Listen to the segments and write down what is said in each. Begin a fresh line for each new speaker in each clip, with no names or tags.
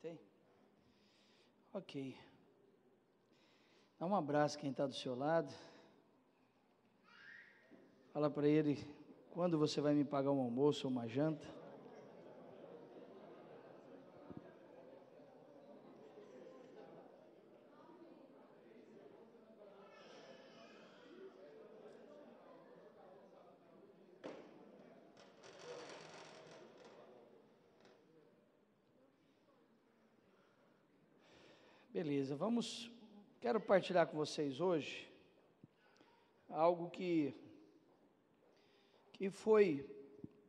Tem? Ok. Dá um abraço quem está do seu lado. Fala para ele, quando você vai me pagar um almoço ou uma janta? Beleza, quero partilhar com vocês hoje algo que foi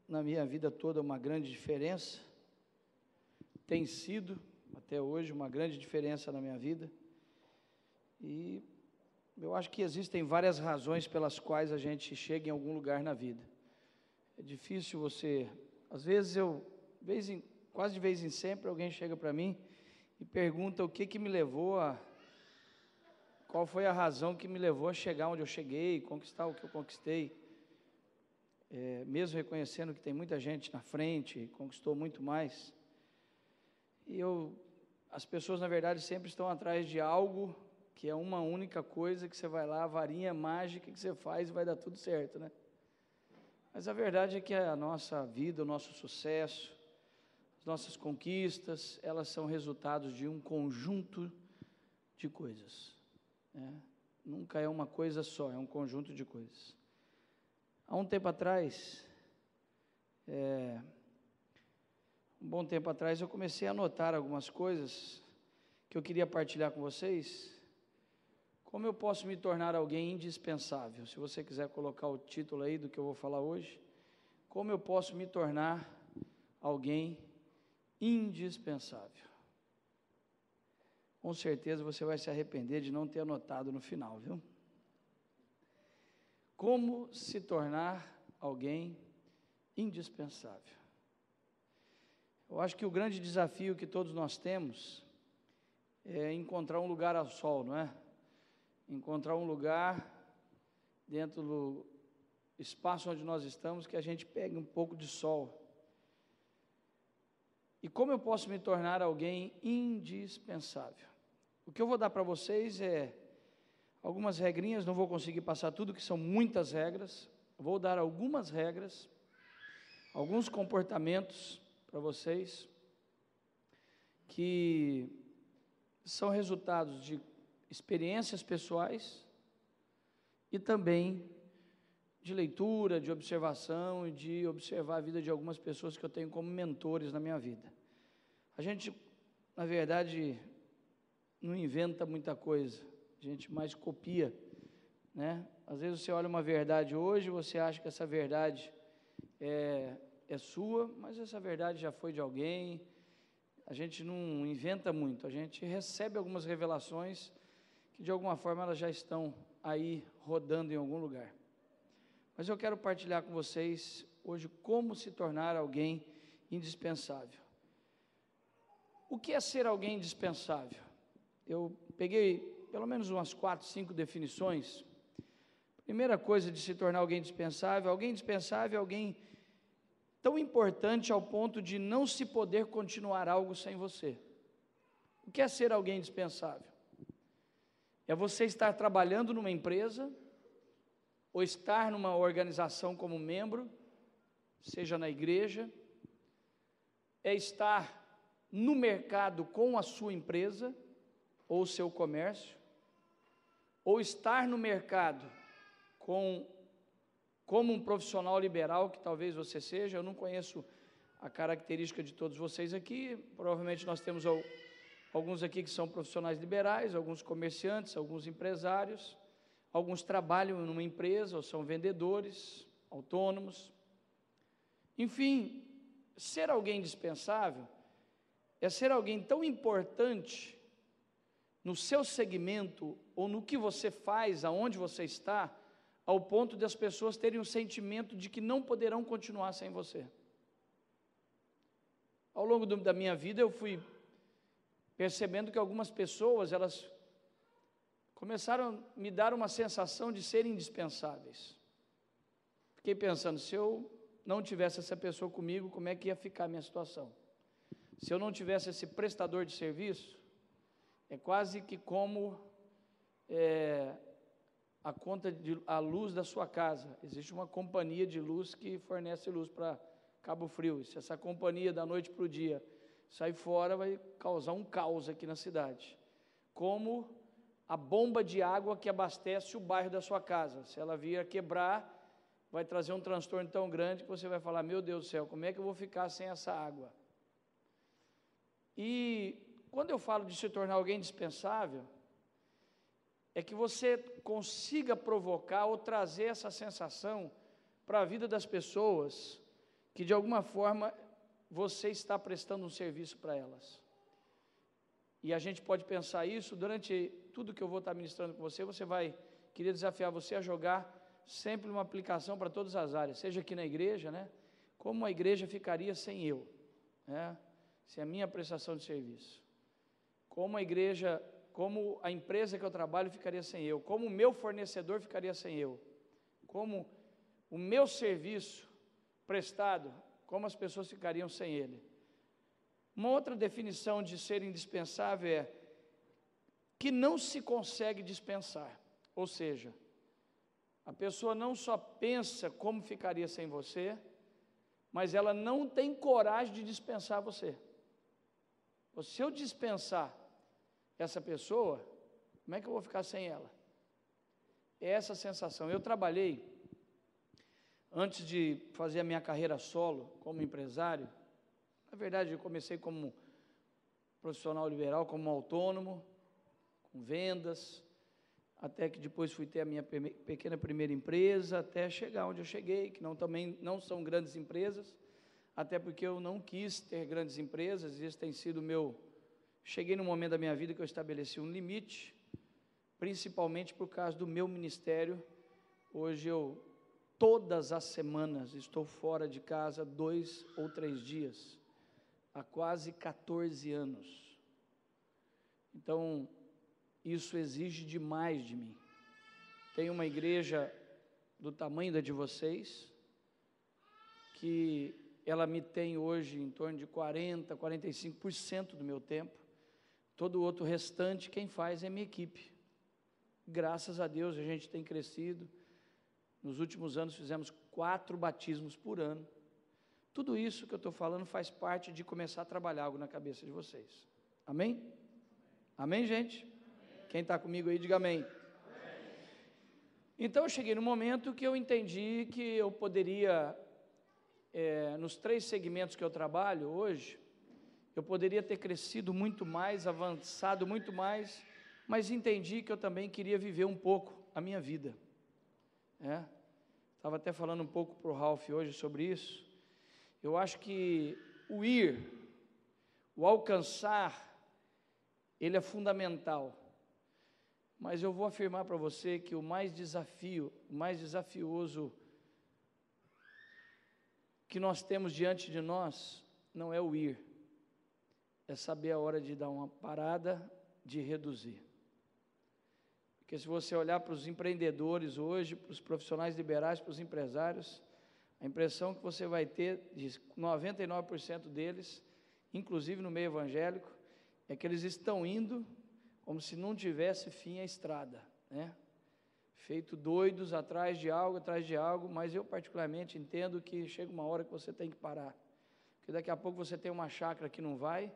na minha vida toda uma grande diferença, tem sido até hoje uma grande diferença na minha vida, e eu acho que existem várias razões pelas quais a gente chega em algum lugar na vida. É difícil às vezes quase de vez em sempre alguém chega para mim e pergunta qual foi a razão que me levou a chegar onde eu cheguei, conquistar o que eu conquistei, mesmo reconhecendo que tem muita gente na frente, conquistou muito mais, as pessoas na verdade sempre estão atrás de algo que é uma única coisa, que você vai lá, a varinha mágica que você faz e vai dar tudo certo, né? Mas a verdade é que a nossa vida, o nosso sucesso, as nossas conquistas, elas são resultados de um conjunto de coisas, né? Nunca é uma coisa só, é um conjunto de coisas. Há um bom tempo atrás, eu comecei a anotar algumas coisas que eu queria partilhar com vocês. Como eu posso me tornar alguém indispensável? Se você quiser colocar o título aí do que eu vou falar hoje, como eu posso me tornar alguém indispensável? Com certeza você vai se arrepender de não ter anotado no final, viu? Como se tornar alguém indispensável? Eu acho que o grande desafio que todos nós temos é encontrar um lugar ao sol, não é? Encontrar um lugar dentro do espaço onde nós estamos que a gente pegue um pouco de sol. E como eu posso me tornar alguém indispensável? O que eu vou dar para vocês é algumas regrinhas, não vou conseguir passar tudo, que são muitas regras. Vou dar algumas regras, alguns comportamentos para vocês, que são resultados de experiências pessoais e também de leitura, de observação e de observar a vida de algumas pessoas que eu tenho como mentores na minha vida. A gente, na verdade, não inventa muita coisa, a gente mais copia, né? Às vezes você olha uma verdade hoje, você acha que essa verdade é sua, mas essa verdade já foi de alguém. A gente não inventa muito, a gente recebe algumas revelações que de alguma forma elas já estão aí rodando em algum lugar. Mas eu quero partilhar com vocês hoje como se tornar alguém indispensável. O que é ser alguém indispensável? Eu peguei pelo menos umas 4, 5 definições. Primeira coisa de se tornar alguém indispensável é alguém tão importante ao ponto de não se poder continuar algo sem você. O que é ser alguém indispensável? É você estar trabalhando numa empresa, ou estar numa organização como membro, seja na igreja, é estar no mercado com a sua empresa, ou o seu comércio, ou estar no mercado como um profissional liberal, que talvez você seja. Eu não conheço a característica de todos vocês aqui, provavelmente nós temos alguns aqui que são profissionais liberais, alguns comerciantes, alguns empresários, alguns trabalham numa empresa ou são vendedores, autônomos. Enfim, ser alguém indispensável é ser alguém tão importante no seu segmento ou no que você faz, aonde você está, ao ponto de as pessoas terem o sentimento de que não poderão continuar sem você. Ao longo da minha vida eu fui percebendo que algumas pessoas, elas começaram a me dar uma sensação de serem indispensáveis. Fiquei pensando, se eu não tivesse essa pessoa comigo, como é que ia ficar a minha situação? Se eu não tivesse esse prestador de serviço, é quase que como a conta a luz da sua casa. Existe uma companhia de luz que fornece luz para Cabo Frio. E se essa companhia da noite para o dia sair fora, vai causar um caos aqui na cidade. Como a bomba de água que abastece o bairro da sua casa. Se ela vir a quebrar, vai trazer um transtorno tão grande que você vai falar, meu Deus do céu, como é que eu vou ficar sem essa água? E quando eu falo de se tornar alguém indispensável, é que você consiga provocar ou trazer essa sensação para a vida das pessoas, que de alguma forma você está prestando um serviço para elas. E a gente pode pensar isso durante tudo que eu vou estar ministrando com você. Queria desafiar você a jogar sempre uma aplicação para todas as áreas, seja aqui na igreja, né? Como a igreja ficaria sem eu, né? Sem a minha prestação de serviço. Como a empresa que eu trabalho ficaria sem eu, como o meu fornecedor ficaria sem eu, como o meu serviço prestado, como as pessoas ficariam sem ele. Uma outra definição de ser indispensável é que não se consegue dispensar, ou seja, a pessoa não só pensa como ficaria sem você, mas ela não tem coragem de dispensar você. Se eu dispensar essa pessoa, como é que eu vou ficar sem ela? É essa sensação. Eu trabalhei, antes de fazer a minha carreira solo, como empresário, na verdade eu comecei como profissional liberal, como autônomo, com vendas, até que depois fui ter a minha pequena primeira empresa, até chegar onde eu cheguei, que também não são grandes empresas, até porque eu não quis ter grandes empresas, esse tem sido cheguei no momento da minha vida que eu estabeleci um limite, principalmente por causa do meu ministério. Hoje todas as semanas, estou fora de casa 2 ou 3 dias, há quase 14 anos. Então, isso exige demais de mim. Tem uma igreja do tamanho da de vocês, que ela me tem hoje em torno de 40%, 45% do meu tempo. Todo o outro restante, quem faz é minha equipe. Graças a Deus, a gente tem crescido. Nos últimos anos, fizemos 4 batismos por ano. Tudo isso que eu estou falando faz parte de começar a trabalhar algo na cabeça de vocês. Amém? Amém, gente? Amém. Quem está comigo aí, diga amém. Amém. Então, eu cheguei no momento que eu entendi que eu poderia, nos 3 segmentos que eu trabalho hoje, eu poderia ter crescido muito mais, avançado muito mais, mas entendi que eu também queria viver um pouco a minha vida. Estava até falando um pouco para o Ralph hoje sobre isso. Eu acho que o alcançar, ele é fundamental. Mas eu vou afirmar para você que o mais desafioso que nós temos diante de nós não é o ir, é saber a hora de dar uma parada, de reduzir. Porque se você olhar para os empreendedores hoje, para os profissionais liberais, para os empresários, a impressão que você vai ter de 99% deles, inclusive no meio evangélico, é que eles estão indo como se não tivesse fim a estrada, né? Feito doidos atrás de algo, mas eu particularmente entendo que chega uma hora que você tem que parar. Porque daqui a pouco você tem uma chácara que não vai,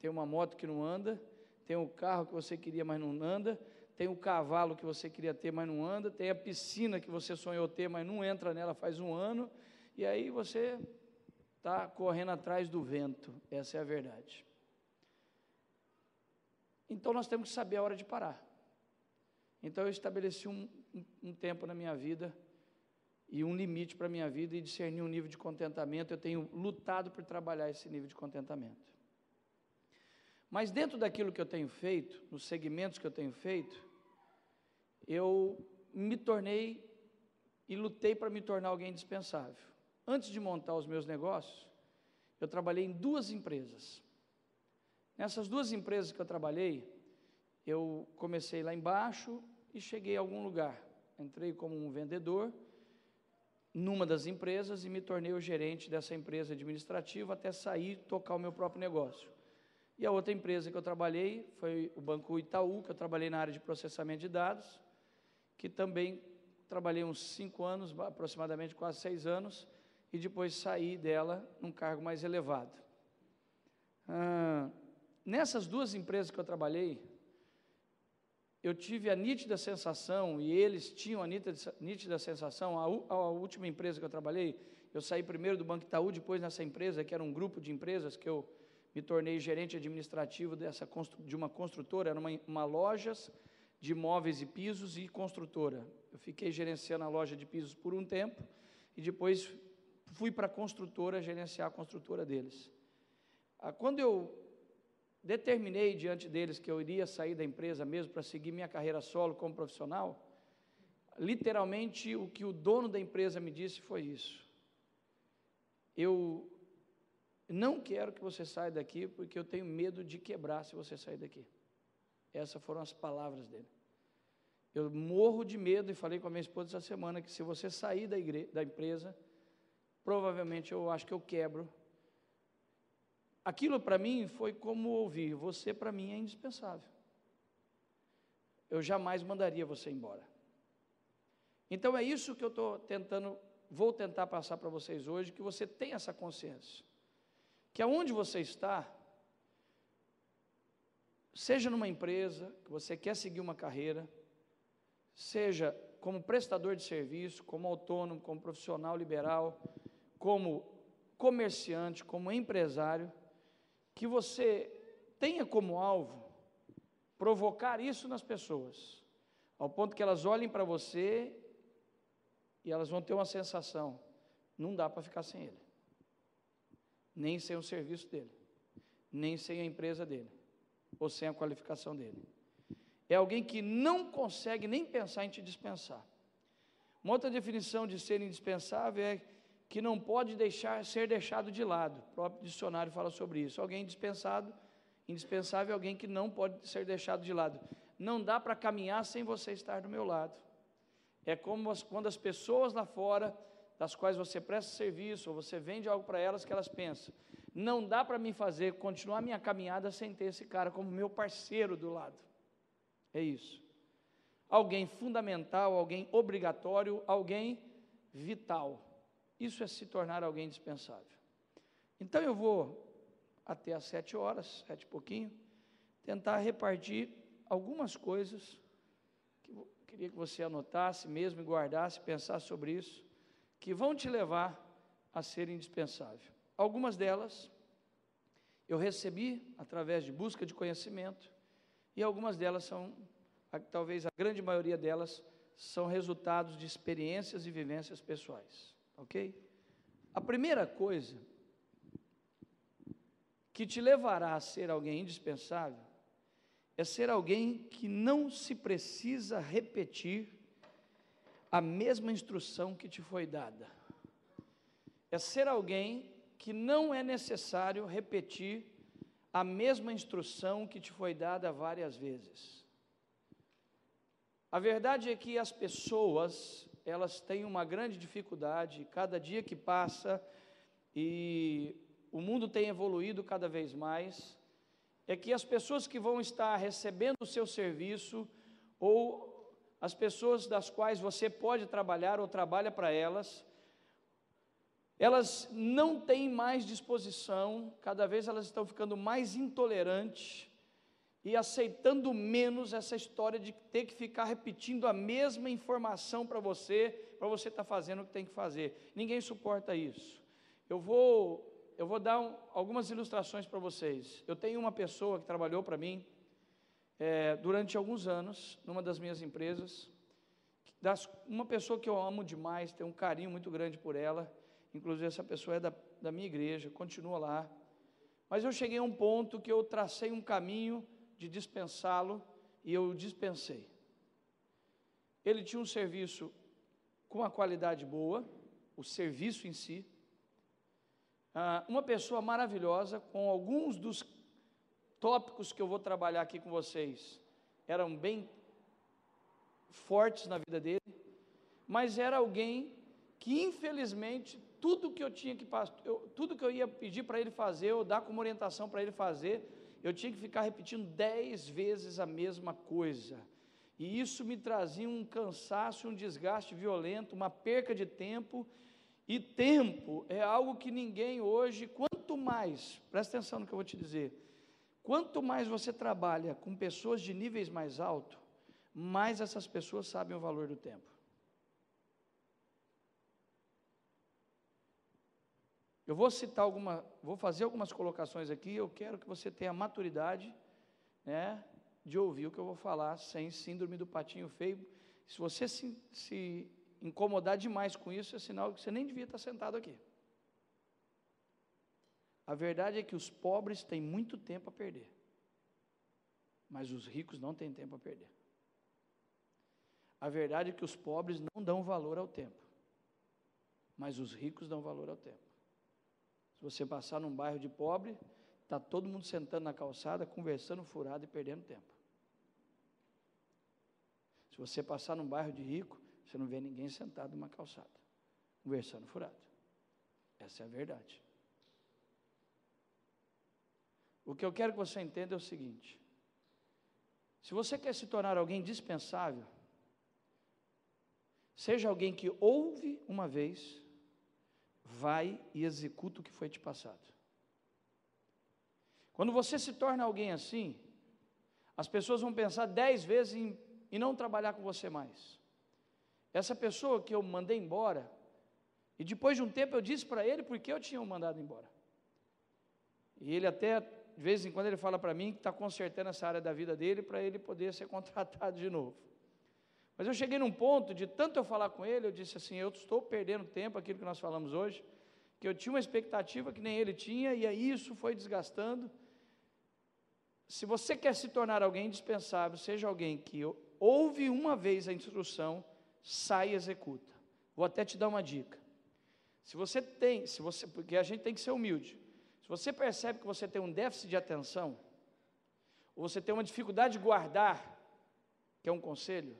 tem uma moto que não anda, tem um carro que você queria, mas não anda, tem o cavalo que você queria ter, mas não anda, tem a piscina que você sonhou ter, mas não entra nela faz um ano, e aí você está correndo atrás do vento, essa é a verdade. Então nós temos que saber a hora de parar. Então eu estabeleci um tempo na minha vida, e um limite para a minha vida, e discerni um nível de contentamento. Eu tenho lutado por trabalhar esse nível de contentamento. Mas dentro daquilo que eu tenho feito, nos segmentos que eu tenho feito, eu me tornei e lutei para me tornar alguém indispensável. Antes de montar os meus negócios, eu trabalhei em 2 empresas. Nessas 2 empresas que eu trabalhei, eu comecei lá embaixo e cheguei a algum lugar. Entrei como um vendedor, numa das empresas e me tornei o gerente dessa empresa administrativa até sair e tocar o meu próprio negócio. E a outra empresa que eu trabalhei foi o Banco Itaú, que eu trabalhei na área de processamento de dados, que também trabalhei uns 5 anos, aproximadamente quase 6 anos, e depois saí dela num cargo mais elevado. Nessas duas empresas que eu trabalhei, eu tive a nítida sensação, e eles tinham a nítida sensação, a última empresa que eu trabalhei, eu saí primeiro do Banco Itaú, depois nessa empresa, que era um grupo de empresas, que eu me tornei gerente administrativo de uma construtora, era uma loja de móveis e pisos e construtora. Eu fiquei gerenciando a loja de pisos por um tempo, e depois fui para a construtora, gerenciar a construtora deles. Quando eu determinei diante deles que eu iria sair da empresa mesmo para seguir minha carreira solo como profissional, literalmente o que o dono da empresa me disse foi isso: eu não quero que você saia daqui porque eu tenho medo de quebrar se você sair daqui. Essas foram as palavras dele. Eu morro de medo, e falei com a minha esposa essa semana, que se você sair da empresa, provavelmente eu acho que eu quebro. Aquilo para mim foi como ouvir: você para mim é indispensável. Eu jamais mandaria você embora. Então é isso que eu vou tentar passar para vocês hoje, que você tenha essa consciência, que aonde você está, seja numa empresa, que você quer seguir uma carreira, seja como prestador de serviço, como autônomo, como profissional liberal, como comerciante, como empresário, que você tenha como alvo provocar isso nas pessoas, ao ponto que elas olhem para você e elas vão ter uma sensação: não dá para ficar sem ele, nem sem o serviço dele, nem sem a empresa dele, ou sem a qualificação dele. É alguém que não consegue nem pensar em te dispensar. Uma outra definição de ser indispensável é que não pode ser deixado de lado. O próprio dicionário fala sobre isso. Alguém indispensável é alguém que não pode ser deixado de lado. Não dá para caminhar sem você estar do meu lado. É como quando as pessoas lá fora, das quais você presta serviço, ou você vende algo para elas, que elas pensam: não dá para mim continuar minha caminhada sem ter esse cara como meu parceiro do lado. É isso. Alguém fundamental, alguém obrigatório, alguém vital. Isso é se tornar alguém indispensável. Então eu vou, até às 7 horas, 7 e pouquinho, tentar repartir algumas coisas que eu queria que você anotasse mesmo e guardasse, pensasse sobre isso, que vão te levar a ser indispensável. Algumas delas eu recebi através de busca de conhecimento, e algumas delas talvez a grande maioria delas, são resultados de experiências e vivências pessoais, ok? A primeira coisa que te levará a ser alguém indispensável é ser alguém que não se precisa repetir a mesma instrução que te foi dada. É ser alguém que não é necessário repetir a mesma instrução que te foi dada várias vezes. A verdade é que as pessoas, elas têm uma grande dificuldade, cada dia que passa, e o mundo tem evoluído cada vez mais, é que as pessoas que vão estar recebendo o seu serviço, ou as pessoas das quais você pode trabalhar ou trabalha para elas não têm mais disposição, cada vez elas estão ficando mais intolerantes e aceitando menos essa história de ter que ficar repetindo a mesma informação para você estar fazendo o que tem que fazer. Ninguém suporta isso. Eu vou dar algumas ilustrações para vocês. Eu tenho uma pessoa que trabalhou para mim durante alguns anos, numa das minhas empresas, uma pessoa que eu amo demais, tenho um carinho muito grande por ela. Inclusive essa pessoa é da minha igreja, continua lá. Mas eu cheguei a um ponto que eu tracei um caminho de dispensá-lo, e eu o dispensei. Ele tinha um serviço com uma qualidade boa, o serviço em si, uma pessoa maravilhosa, com alguns dos tópicos que eu vou trabalhar aqui com vocês, eram bem fortes na vida dele, mas era alguém que infelizmente tudo que eu tinha que tudo que eu ia pedir para ele fazer, ou dar como orientação para ele fazer, eu tinha que ficar repetindo 10 vezes a mesma coisa, e isso me trazia um cansaço, um desgaste violento, uma perca de tempo, e tempo é algo que ninguém hoje, quanto mais, presta atenção no que eu vou te dizer, quanto mais você trabalha com pessoas de níveis mais altos, mais essas pessoas sabem o valor do tempo. Eu vou citar vou fazer algumas colocações aqui, eu quero que você tenha maturidade, né, de ouvir o que eu vou falar, sem síndrome do patinho feio. Se você se incomodar demais com isso, é sinal que você nem devia estar sentado aqui. A verdade é que os pobres têm muito tempo a perder, mas os ricos não têm tempo a perder. A verdade é que os pobres não dão valor ao tempo, mas os ricos dão valor ao tempo. Se você passar num bairro de pobre, está todo mundo sentando na calçada, conversando furado e perdendo tempo. Se você passar num bairro de rico, você não vê ninguém sentado numa calçada, conversando furado. Essa é a verdade. O que eu quero que você entenda é o seguinte: se você quer se tornar alguém dispensável, seja alguém que ouve uma vez, vai e executa o que foi te passado. Quando você se torna alguém assim, as pessoas vão pensar 10 vezes em não trabalhar com você mais. Essa pessoa que eu mandei embora, e depois de um tempo eu disse para ele porque eu tinha o mandado embora. E ele até, de vez em quando, ele fala para mim que está consertando essa área da vida dele para ele poder ser contratado de novo. Mas eu cheguei num ponto, de tanto eu falar com ele, eu disse assim, eu estou perdendo tempo, aquilo que nós falamos hoje, que eu tinha uma expectativa que nem ele tinha, e aí isso foi desgastando. Se você quer se tornar alguém indispensável, seja alguém que ouve uma vez a instrução, sai e executa. Vou até te dar uma dica. Porque a gente tem que ser humilde. Se você percebe que você tem um déficit de atenção, ou você tem uma dificuldade de guardar, que é um conselho,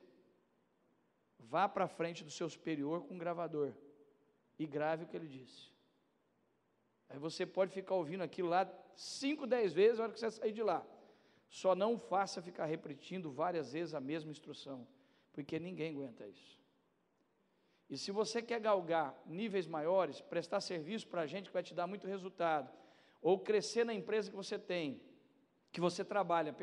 vá para frente do seu superior com um gravador e grave o que ele disse. Aí você pode ficar ouvindo aquilo lá 5, 10 vezes na hora que você sair de lá. Só não faça ficar repetindo várias vezes a mesma instrução, porque ninguém aguenta isso. E se você quer galgar níveis maiores, prestar serviço para a gente que vai te dar muito resultado, ou crescer na empresa que você tem, que você trabalha,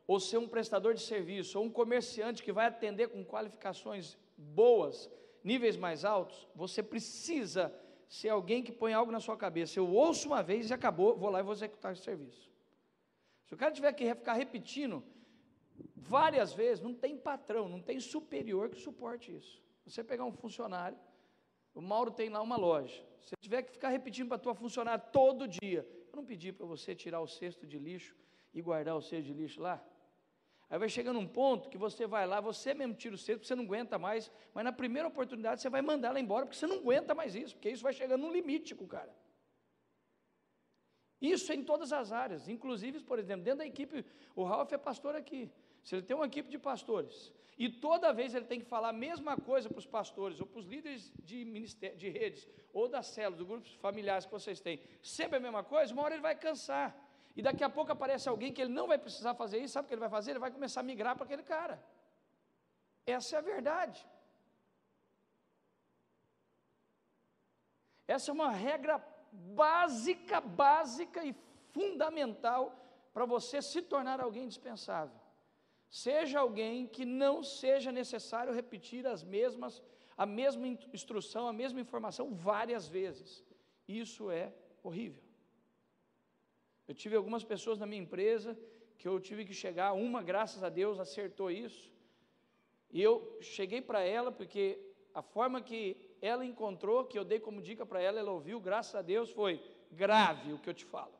ou ser um prestador de serviço, ou um comerciante que vai atender com qualificações boas, níveis mais altos, você precisa ser alguém que põe algo na sua cabeça. Eu ouço uma vez e acabou, vou lá e vou executar esse serviço. Se o cara tiver que ficar repetindo várias vezes, não tem patrão, não tem superior que suporte isso. Você pegar um funcionário, o Mauro tem lá uma loja, se tiver que ficar repetindo para a tua funcionária todo dia, eu não pedi para você tirar o cesto de lixo e guardar o cesto de lixo lá? Aí vai chegando um ponto que você vai lá, você mesmo tira o cesto, porque você não aguenta mais, mas na primeira oportunidade você vai mandar ela embora, porque você não aguenta mais isso, porque isso vai chegando num limite com o cara. Isso em todas as áreas, inclusive, por exemplo, dentro da equipe, o Ralf é pastor aqui, se ele tem uma equipe de pastores, e toda vez ele tem que falar a mesma coisa para os pastores, ou para os líderes de ministério, de redes, ou das células, dos grupos familiares que vocês têm, sempre a mesma coisa, uma hora ele vai cansar, e daqui a pouco aparece alguém que ele não vai precisar fazer isso, sabe o que ele vai fazer? Ele vai começar a migrar para aquele cara. Essa é a verdade. Essa é uma regra básica e fundamental para você se tornar alguém indispensável. Seja alguém que não seja necessário repetir a mesma instrução, a mesma informação várias vezes. Isso é horrível. Eu tive algumas pessoas na minha empresa que eu tive que chegar, uma, graças a Deus, acertou isso, e eu cheguei para ela, porque a forma que ela encontrou, que eu dei como dica para ela, ela ouviu, graças a Deus, foi: grave o que eu te falo.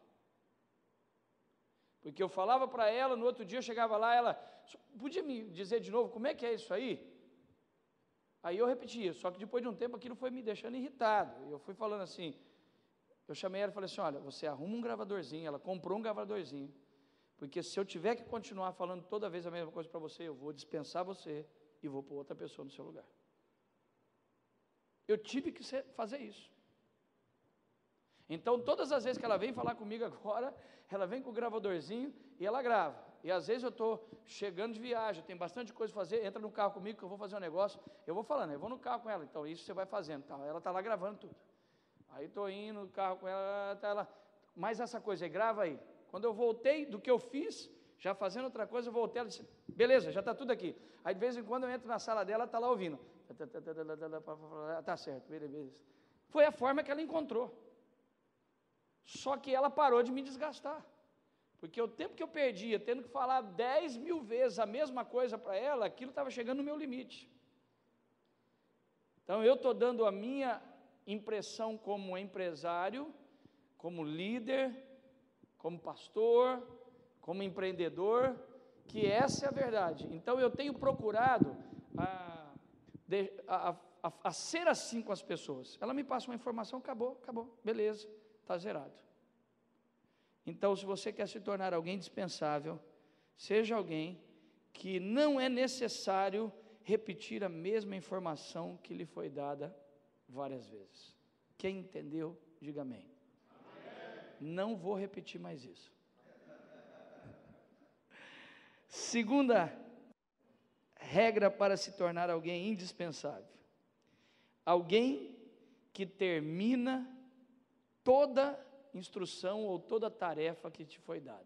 Porque eu falava para ela, no outro dia eu chegava lá, ela, podia me dizer de novo, como é que é isso aí? Aí eu repetia, só que depois de um tempo aquilo foi me deixando irritado, eu fui falando assim, eu chamei ela e falei assim, olha, você arruma um gravadorzinho, ela comprou um gravadorzinho, porque se eu tiver que continuar falando toda vez a mesma coisa para você, eu vou dispensar você e vou pôr outra pessoa no seu lugar. Eu tive que fazer isso. Então, todas as vezes que ela vem falar comigo agora, ela vem com o gravadorzinho e ela grava. E às vezes eu estou chegando de viagem, tem bastante coisa para fazer, entra no carro comigo que eu vou fazer um negócio, eu vou falando, eu vou no carro com ela, então isso você vai fazendo, tá? Ela está lá gravando tudo. Aí estou indo no carro com ela, tá ela, mais essa coisa aí, grava aí. Quando eu voltei do que eu fiz, já fazendo outra coisa, eu voltei, ela disse, beleza, já está tudo aqui. Aí de vez em quando eu entro na sala dela, ela está lá ouvindo. Tá certo, beleza. Foi a forma que ela encontrou. Só que ela parou de me desgastar. Porque o tempo que eu perdia, tendo que falar 10.000 vezes a mesma coisa para ela, aquilo estava chegando no meu limite. Então eu estou dando a minha impressão como empresário, como líder, como pastor, como empreendedor, que essa é a verdade. Então eu tenho procurado a ser assim com as pessoas. Ela me passa uma informação, acabou, beleza, está zerado. Então, se você quer se tornar alguém indispensável, seja alguém que não é necessário repetir a mesma informação que lhe foi dada várias vezes. Quem entendeu, diga amém. Não vou repetir mais isso. Segunda regra para se tornar alguém indispensável: alguém que termina toda instrução ou toda tarefa que te foi dada.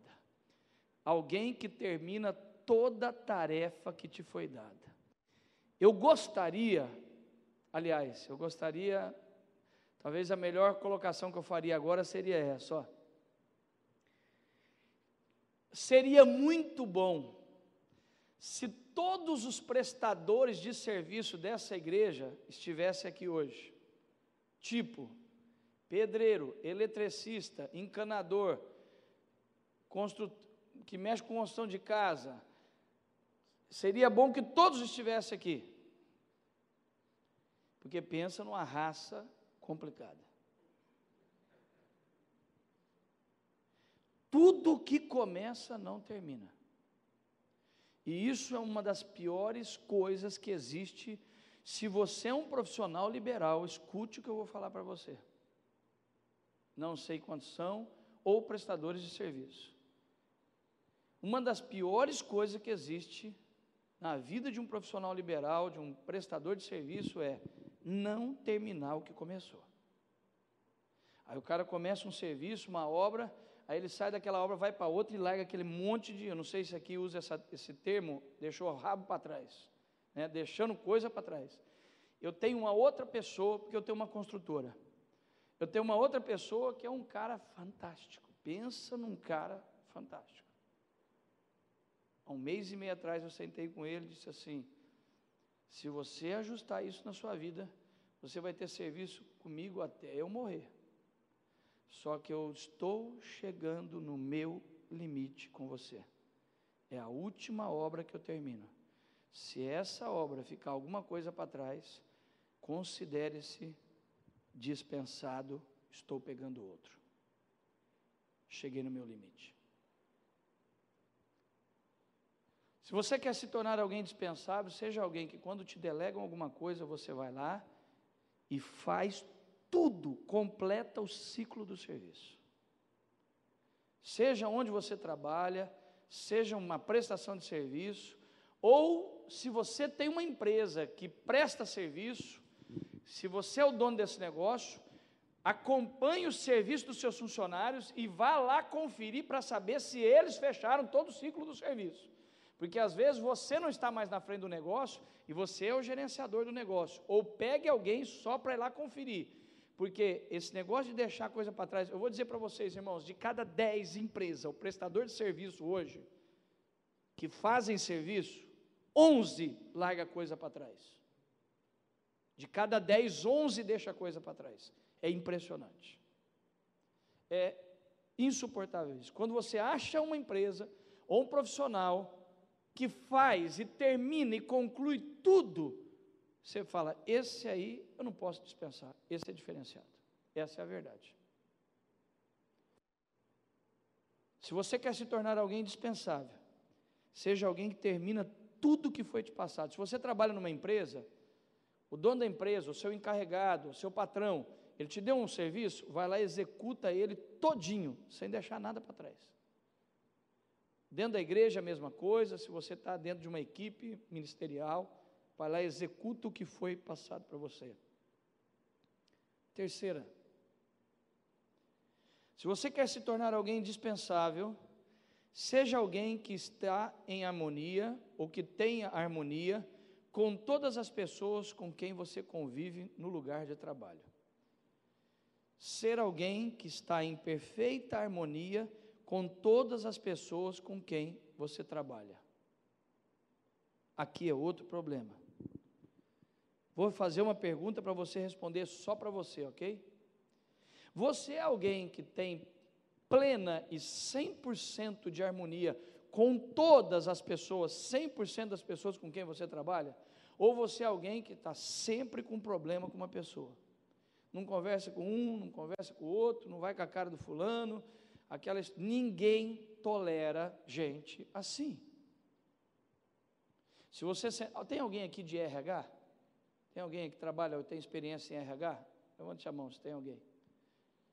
Alguém que termina toda tarefa que te foi dada. Eu gostaria, talvez a melhor colocação que eu faria agora seria essa, ó. Seria muito bom se todos os prestadores de serviço dessa igreja estivessem aqui hoje. Tipo, pedreiro, eletricista, encanador, que mexe com construção de casa. Seria bom que todos estivessem aqui. Porque pensa numa raça complicada. Tudo que começa não termina. E isso é uma das piores coisas que existe. Se você é um profissional liberal, escute o que eu vou falar para você. Não sei quantos são, ou prestadores de serviço. Uma das piores coisas que existe na vida de um profissional liberal, de um prestador de serviço, é não terminar o que começou. Aí o cara começa um serviço, uma obra, aí ele sai daquela obra, vai para outra e larga aquele monte de, eu não sei se aqui usa esse termo, deixou o rabo para trás, né, deixando coisa para trás. Eu tenho uma outra pessoa, porque eu tenho uma construtora. Eu tenho uma outra pessoa que é um cara fantástico. Pensa num cara fantástico. Há 1 mês e meio atrás eu sentei com ele e disse assim: se você ajustar isso na sua vida, você vai ter serviço comigo até eu morrer. Só que eu estou chegando no meu limite com você. É a última obra que eu termino. Se essa obra ficar alguma coisa para trás, considere-se dispensado, estou pegando outro. Cheguei no meu limite. Se você quer se tornar alguém dispensável, seja alguém que quando te delegam alguma coisa, você vai lá e faz tudo, completa o ciclo do serviço. Seja onde você trabalha, seja uma prestação de serviço, ou se você tem uma empresa que presta serviço, se você é o dono desse negócio, acompanhe o serviço dos seus funcionários e vá lá conferir para saber se eles fecharam todo o ciclo do serviço. Porque às vezes você não está mais na frente do negócio e você é o gerenciador do negócio. Ou pegue alguém só para ir lá conferir. Porque esse negócio de deixar a coisa para trás, eu vou dizer para vocês, irmãos, de cada 10 empresas, o prestador de serviço hoje, que fazem serviço, 11 larga a coisa para trás. De cada 10, 11 deixa a coisa para trás. É impressionante. É insuportável isso. Quando você acha uma empresa ou um profissional que faz e termina e conclui tudo, você fala, esse aí eu não posso dispensar, esse é diferenciado. Essa é a verdade. Se você quer se tornar alguém indispensável, seja alguém que termina tudo que foi te passado. Se você trabalha numa empresa, O dono da empresa, o seu encarregado, o seu patrão, ele te deu um serviço, vai lá e executa ele todinho, sem deixar nada para trás. Dentro da igreja a mesma coisa, se você está dentro de uma equipe ministerial, vai lá e executa o que foi passado para você. Terceira, se você quer se tornar alguém indispensável, seja alguém que está em harmonia, ou que tenha harmonia, com todas as pessoas com quem você convive no lugar de trabalho. Ser alguém que está em perfeita harmonia com todas as pessoas com quem você trabalha. Aqui é outro problema. Vou fazer uma pergunta para você responder só para você, ok? Você é alguém que tem plena e 100% de harmonia com todas as pessoas, 100% das pessoas com quem você trabalha? Ou você é alguém que está sempre com problema com uma pessoa? Não conversa com um, não conversa com o outro, não vai com a cara do fulano, ninguém tolera gente assim. Se você tem alguém aqui de RH? Tem alguém que trabalha ou tem experiência em RH? Levante a mão se tem alguém.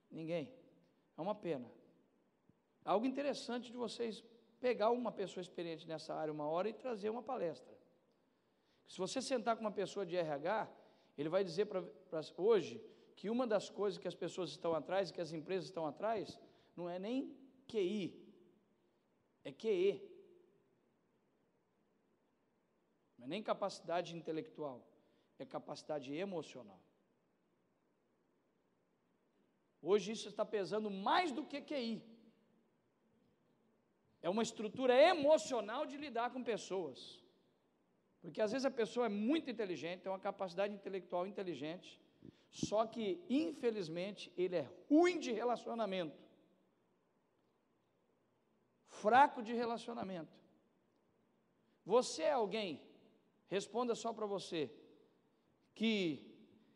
Ninguém. É uma pena. Algo interessante de vocês pegar uma pessoa experiente nessa área uma hora e trazer uma palestra. Se você sentar com uma pessoa de RH, ele vai dizer para hoje que uma das coisas que as pessoas estão atrás, que as empresas estão atrás, não é nem QI, é QE. Não é nem capacidade intelectual, é capacidade emocional. Hoje isso está pesando mais do que QI. É uma estrutura emocional de lidar com pessoas. Porque às vezes a pessoa é muito inteligente, tem uma capacidade intelectual inteligente, só que, infelizmente, ele é ruim de relacionamento. Fraco de relacionamento. Você é alguém, responda só para você, que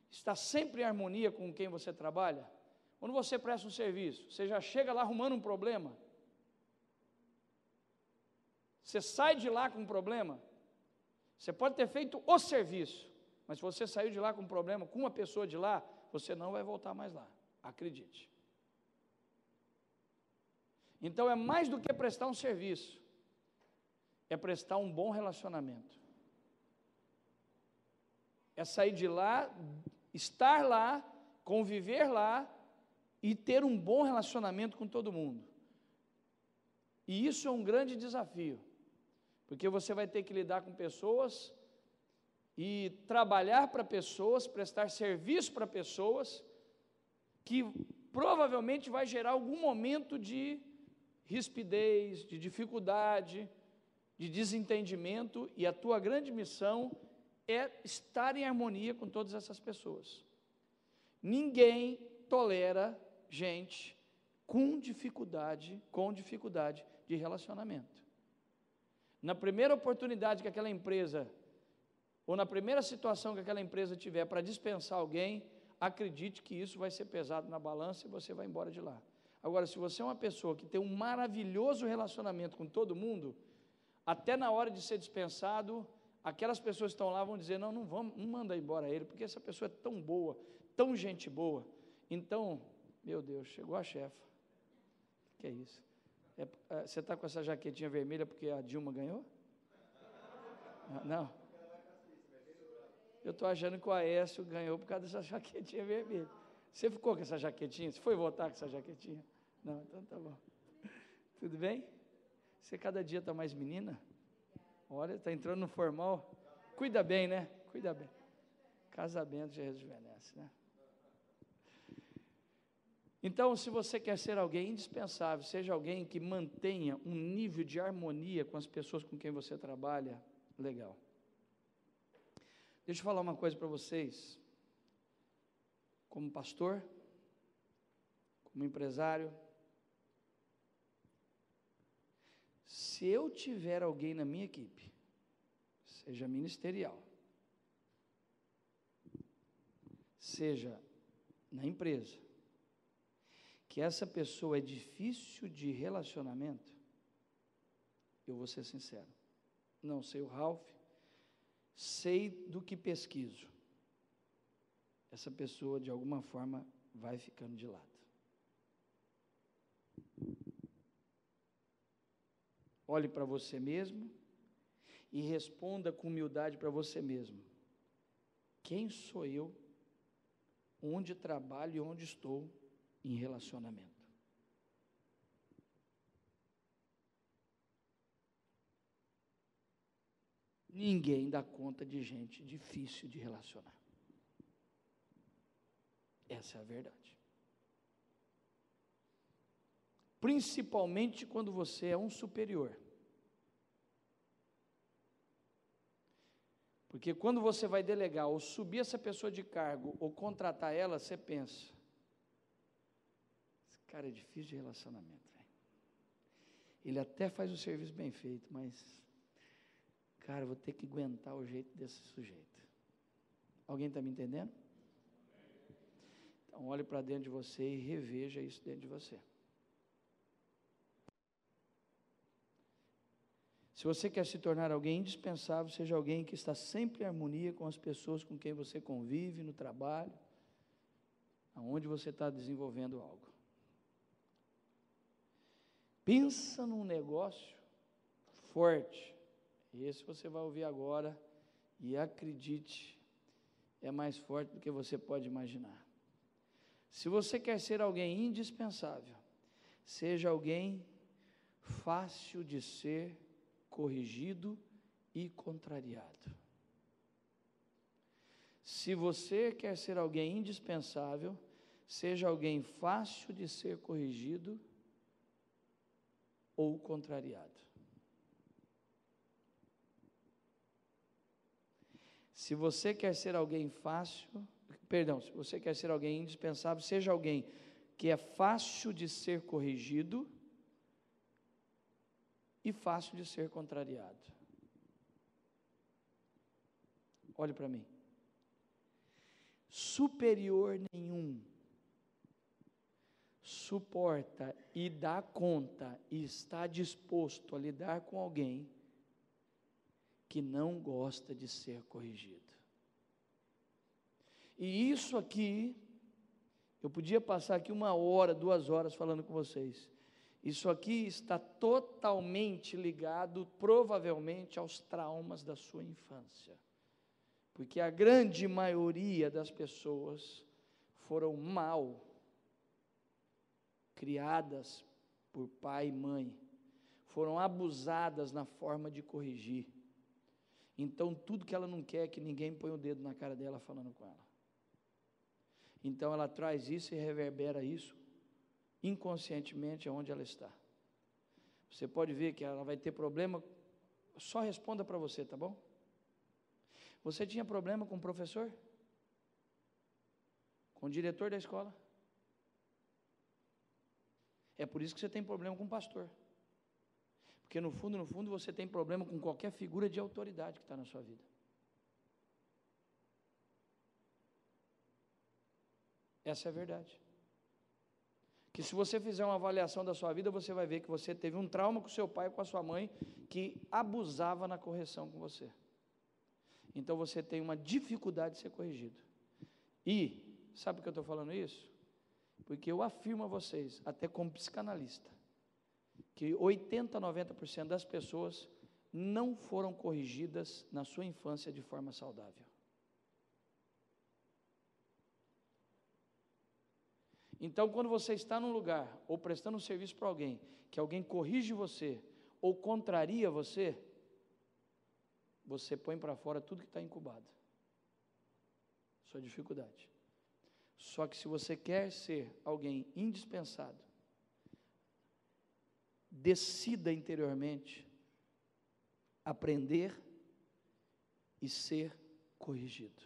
está sempre em harmonia com quem você trabalha? Quando você presta um serviço, você já chega lá arrumando um problema? Você sai de lá com um problema? Você pode ter feito o serviço, mas se você saiu de lá com um problema, com uma pessoa de lá, você não vai voltar mais lá, acredite. Então é mais do que prestar um serviço, é prestar um bom relacionamento. É sair de lá, estar lá, conviver lá e ter um bom relacionamento com todo mundo. E isso é um grande desafio, porque você vai ter que lidar com pessoas e trabalhar para pessoas, prestar serviço para pessoas, que provavelmente vai gerar algum momento de rispidez, de dificuldade, de desentendimento, e a tua grande missão é estar em harmonia com todas essas pessoas. Ninguém tolera gente com dificuldade de relacionamento. Na primeira oportunidade que aquela empresa, ou na primeira situação que aquela empresa tiver para dispensar alguém, acredite que isso vai ser pesado na balança e você vai embora de lá. Agora, se você é uma pessoa que tem um maravilhoso relacionamento com todo mundo, até na hora de ser dispensado, aquelas pessoas que estão lá vão dizer, não manda embora ele, porque essa pessoa é tão boa, tão gente boa. Então, meu Deus, chegou a chefa. Que é isso? Você está com essa jaquetinha vermelha porque a Dilma ganhou? Não. Eu estou achando que o Aécio ganhou por causa dessa jaquetinha vermelha. Você ficou com essa jaquetinha? Você foi votar com essa jaquetinha? Não, então tá bom. Tudo bem? Você cada dia está mais menina? Olha, está entrando no formal. Cuida bem, né? Cuida bem. Casamento já rejuvenesce, né? Então, se você quer ser alguém indispensável, seja alguém que mantenha um nível de harmonia com as pessoas com quem você trabalha, legal. Deixa eu falar uma coisa para vocês. Como pastor, como empresário, se eu tiver alguém na minha equipe, seja ministerial, seja na empresa, que essa pessoa é difícil de relacionamento, eu vou ser sincero, não sei o Ralph, sei do que pesquiso. essa pessoa de alguma forma vai ficando de lado. Olhe para você mesmo e responda com humildade para você mesmo: quem sou eu, onde trabalho e onde estou em relacionamento? Ninguém dá conta de gente difícil de relacionar. Essa é a verdade. Principalmente quando você é um superior. Porque quando você vai delegar, ou subir essa pessoa de cargo, ou contratar ela, você pensa: esse cara é difícil de relacionamento, véio. Ele até faz o serviço bem feito, mas, cara, vou ter que aguentar o jeito desse sujeito. Alguém está me entendendo? Então, olhe para dentro de você e reveja isso dentro de você. Se você quer se tornar alguém indispensável, seja alguém que está sempre em harmonia com as pessoas com quem você convive, no trabalho, aonde você está desenvolvendo algo. Pensa num negócio forte, esse você vai ouvir agora, e acredite, é mais forte do que você pode imaginar. Se você quer ser alguém indispensável, seja alguém fácil de ser corrigido e contrariado. Se você quer ser alguém indispensável, seja alguém fácil de ser corrigido ou contrariado. Se você quer ser alguém se você quer ser alguém indispensável, seja alguém que é fácil de ser corrigido e fácil de ser contrariado. Olhe para mim. Superior nenhum suporta e dá conta e está disposto a lidar com alguém que não gosta de ser corrigido. E isso aqui, eu podia passar aqui 1 hora, 2 horas falando com vocês. Isso aqui está totalmente ligado, provavelmente, aos traumas da sua infância. Porque a grande maioria das pessoas foram mal criadas por pai e mãe, foram abusadas na forma de corrigir. Então, tudo que ela não quer é que ninguém põe o dedo na cara dela falando com ela. Então, ela traz isso e reverbera isso inconscientemente aonde ela está. Você pode ver que ela vai ter problema, só responda para você, tá bom? Você tinha problema com o professor? Com o diretor da escola? É por isso que você tem problema com o pastor. Porque no fundo você tem problema com qualquer figura de autoridade que está na sua vida. Essa é a verdade. Que se você fizer uma avaliação da sua vida, você vai ver que você teve um trauma com seu pai e com a sua mãe, que abusava na correção com você. Então você tem uma dificuldade de ser corrigido. E, sabe por que eu estou falando isso? Porque eu afirmo a vocês, até como psicanalista, que 80% a 90% das pessoas não foram corrigidas na sua infância de forma saudável. Então, quando você está num lugar, ou prestando um serviço para alguém, que alguém corrige você, ou contraria você, você põe para fora tudo que está incubado. Sua dificuldade. Só que se você quer ser alguém indispensado, decida interiormente aprender e ser corrigido.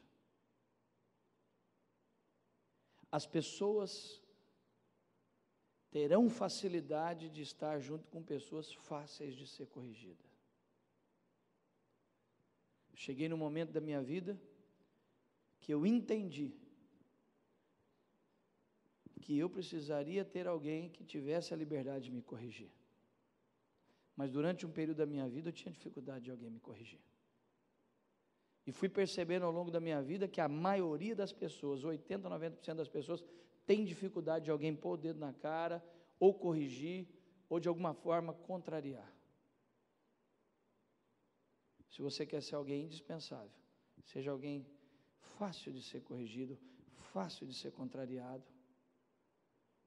As pessoas terão facilidade de estar junto com pessoas fáceis de ser corrigidas. Cheguei no momento da minha vida que eu entendi que eu precisaria ter alguém que tivesse a liberdade de me corrigir. Mas durante um período da minha vida eu tinha dificuldade de alguém me corrigir. E fui percebendo ao longo da minha vida que a maioria das pessoas, 80, 90% das pessoas, tem dificuldade de alguém pôr o dedo na cara, ou corrigir, ou de alguma forma contrariar. Se você quer ser alguém indispensável, seja alguém fácil de ser corrigido, fácil de ser contrariado.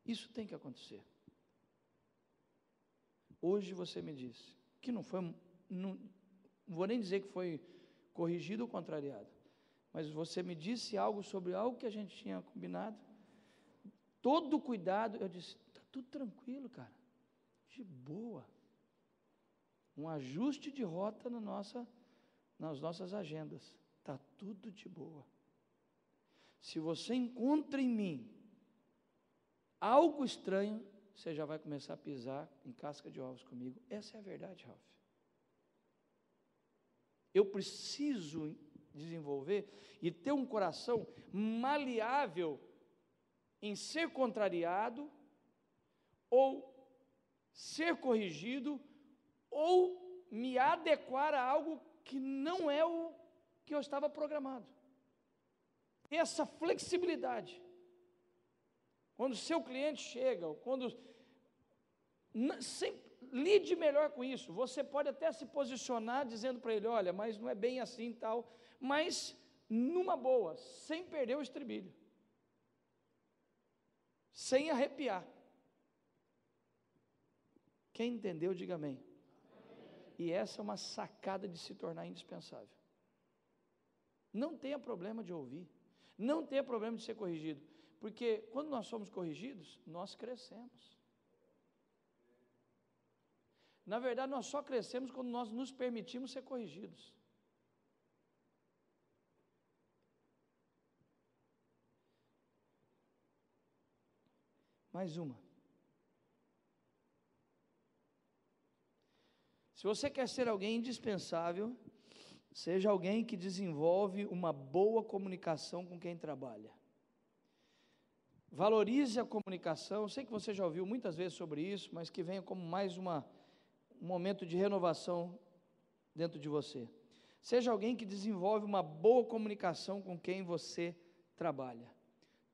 Isso tem que acontecer. Hoje você me disse que não foi, não vou nem dizer que foi corrigido ou contrariado, mas você me disse algo sobre algo que a gente tinha combinado, todo cuidado, eu disse, está tudo tranquilo, cara, de boa, um ajuste de rota nas nossas agendas, está tudo de boa. Se você encontra em mim algo estranho, você já vai começar a pisar em casca de ovos comigo. Essa é a verdade, Ralf. Eu preciso desenvolver e ter um coração maleável em ser contrariado, ou ser corrigido, ou me adequar a algo que não é o que eu estava programado. Essa flexibilidade. Quando o seu cliente chega, quando lide melhor com isso. Você pode até se posicionar dizendo para ele, olha, mas não é bem assim e tal, mas numa boa, sem perder o estribilho, sem arrepiar. Quem entendeu, diga amém. E essa é uma sacada de se tornar indispensável. Não tenha problema de ouvir, não tenha problema de ser corrigido, porque quando nós somos corrigidos, nós crescemos. Na verdade, nós só crescemos quando nós nos permitimos ser corrigidos. Mais uma. Se você quer ser alguém indispensável, seja alguém que desenvolve uma boa comunicação com quem trabalha. Valorize a comunicação. Eu sei que você já ouviu muitas vezes sobre isso, mas que venha como mais um momento de renovação dentro de você. Seja alguém que desenvolve uma boa comunicação com quem você trabalha.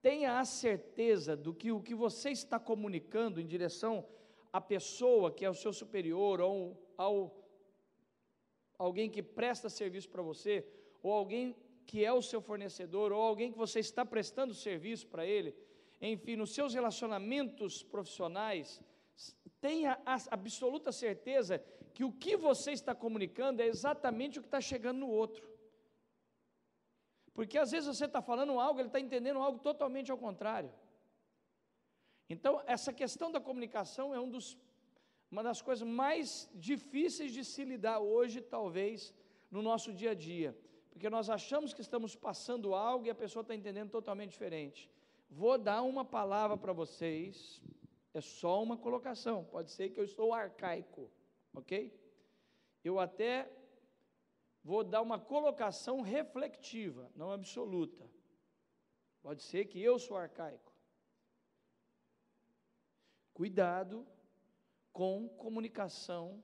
Tenha a certeza do que o que você está comunicando em direção à pessoa que é o seu superior, ou alguém que presta serviço para você, ou alguém que é o seu fornecedor, ou alguém que você está prestando serviço para ele, enfim, nos seus relacionamentos profissionais, tenha a absoluta certeza que o que você está comunicando é exatamente o que está chegando no outro. Porque às vezes você está falando algo, ele está entendendo algo totalmente ao contrário. Então, essa questão da comunicação é uma das coisas mais difíceis de se lidar hoje, talvez, no nosso dia a dia. Porque nós achamos que estamos passando algo e a pessoa está entendendo totalmente diferente. Vou dar uma palavra para vocês, é só uma colocação, pode ser que eu estou arcaico, ok? Eu até vou dar uma colocação reflexiva, não absoluta. Pode ser que eu sou arcaico. Cuidado com comunicação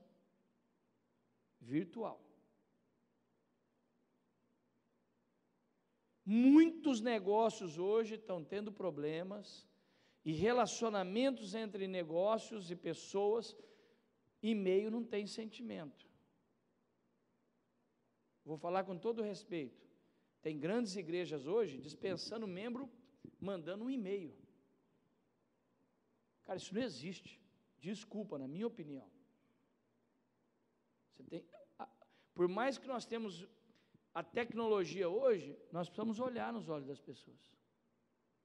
virtual. Muitos negócios hoje estão tendo problemas, e relacionamentos entre negócios e pessoas, e-mail não tem sentimento. Vou falar com todo respeito. Tem grandes igrejas hoje dispensando membro, mandando um e-mail. Cara, isso não existe. Desculpa, na minha opinião. Por mais que nós temos a tecnologia hoje, nós precisamos olhar nos olhos das pessoas.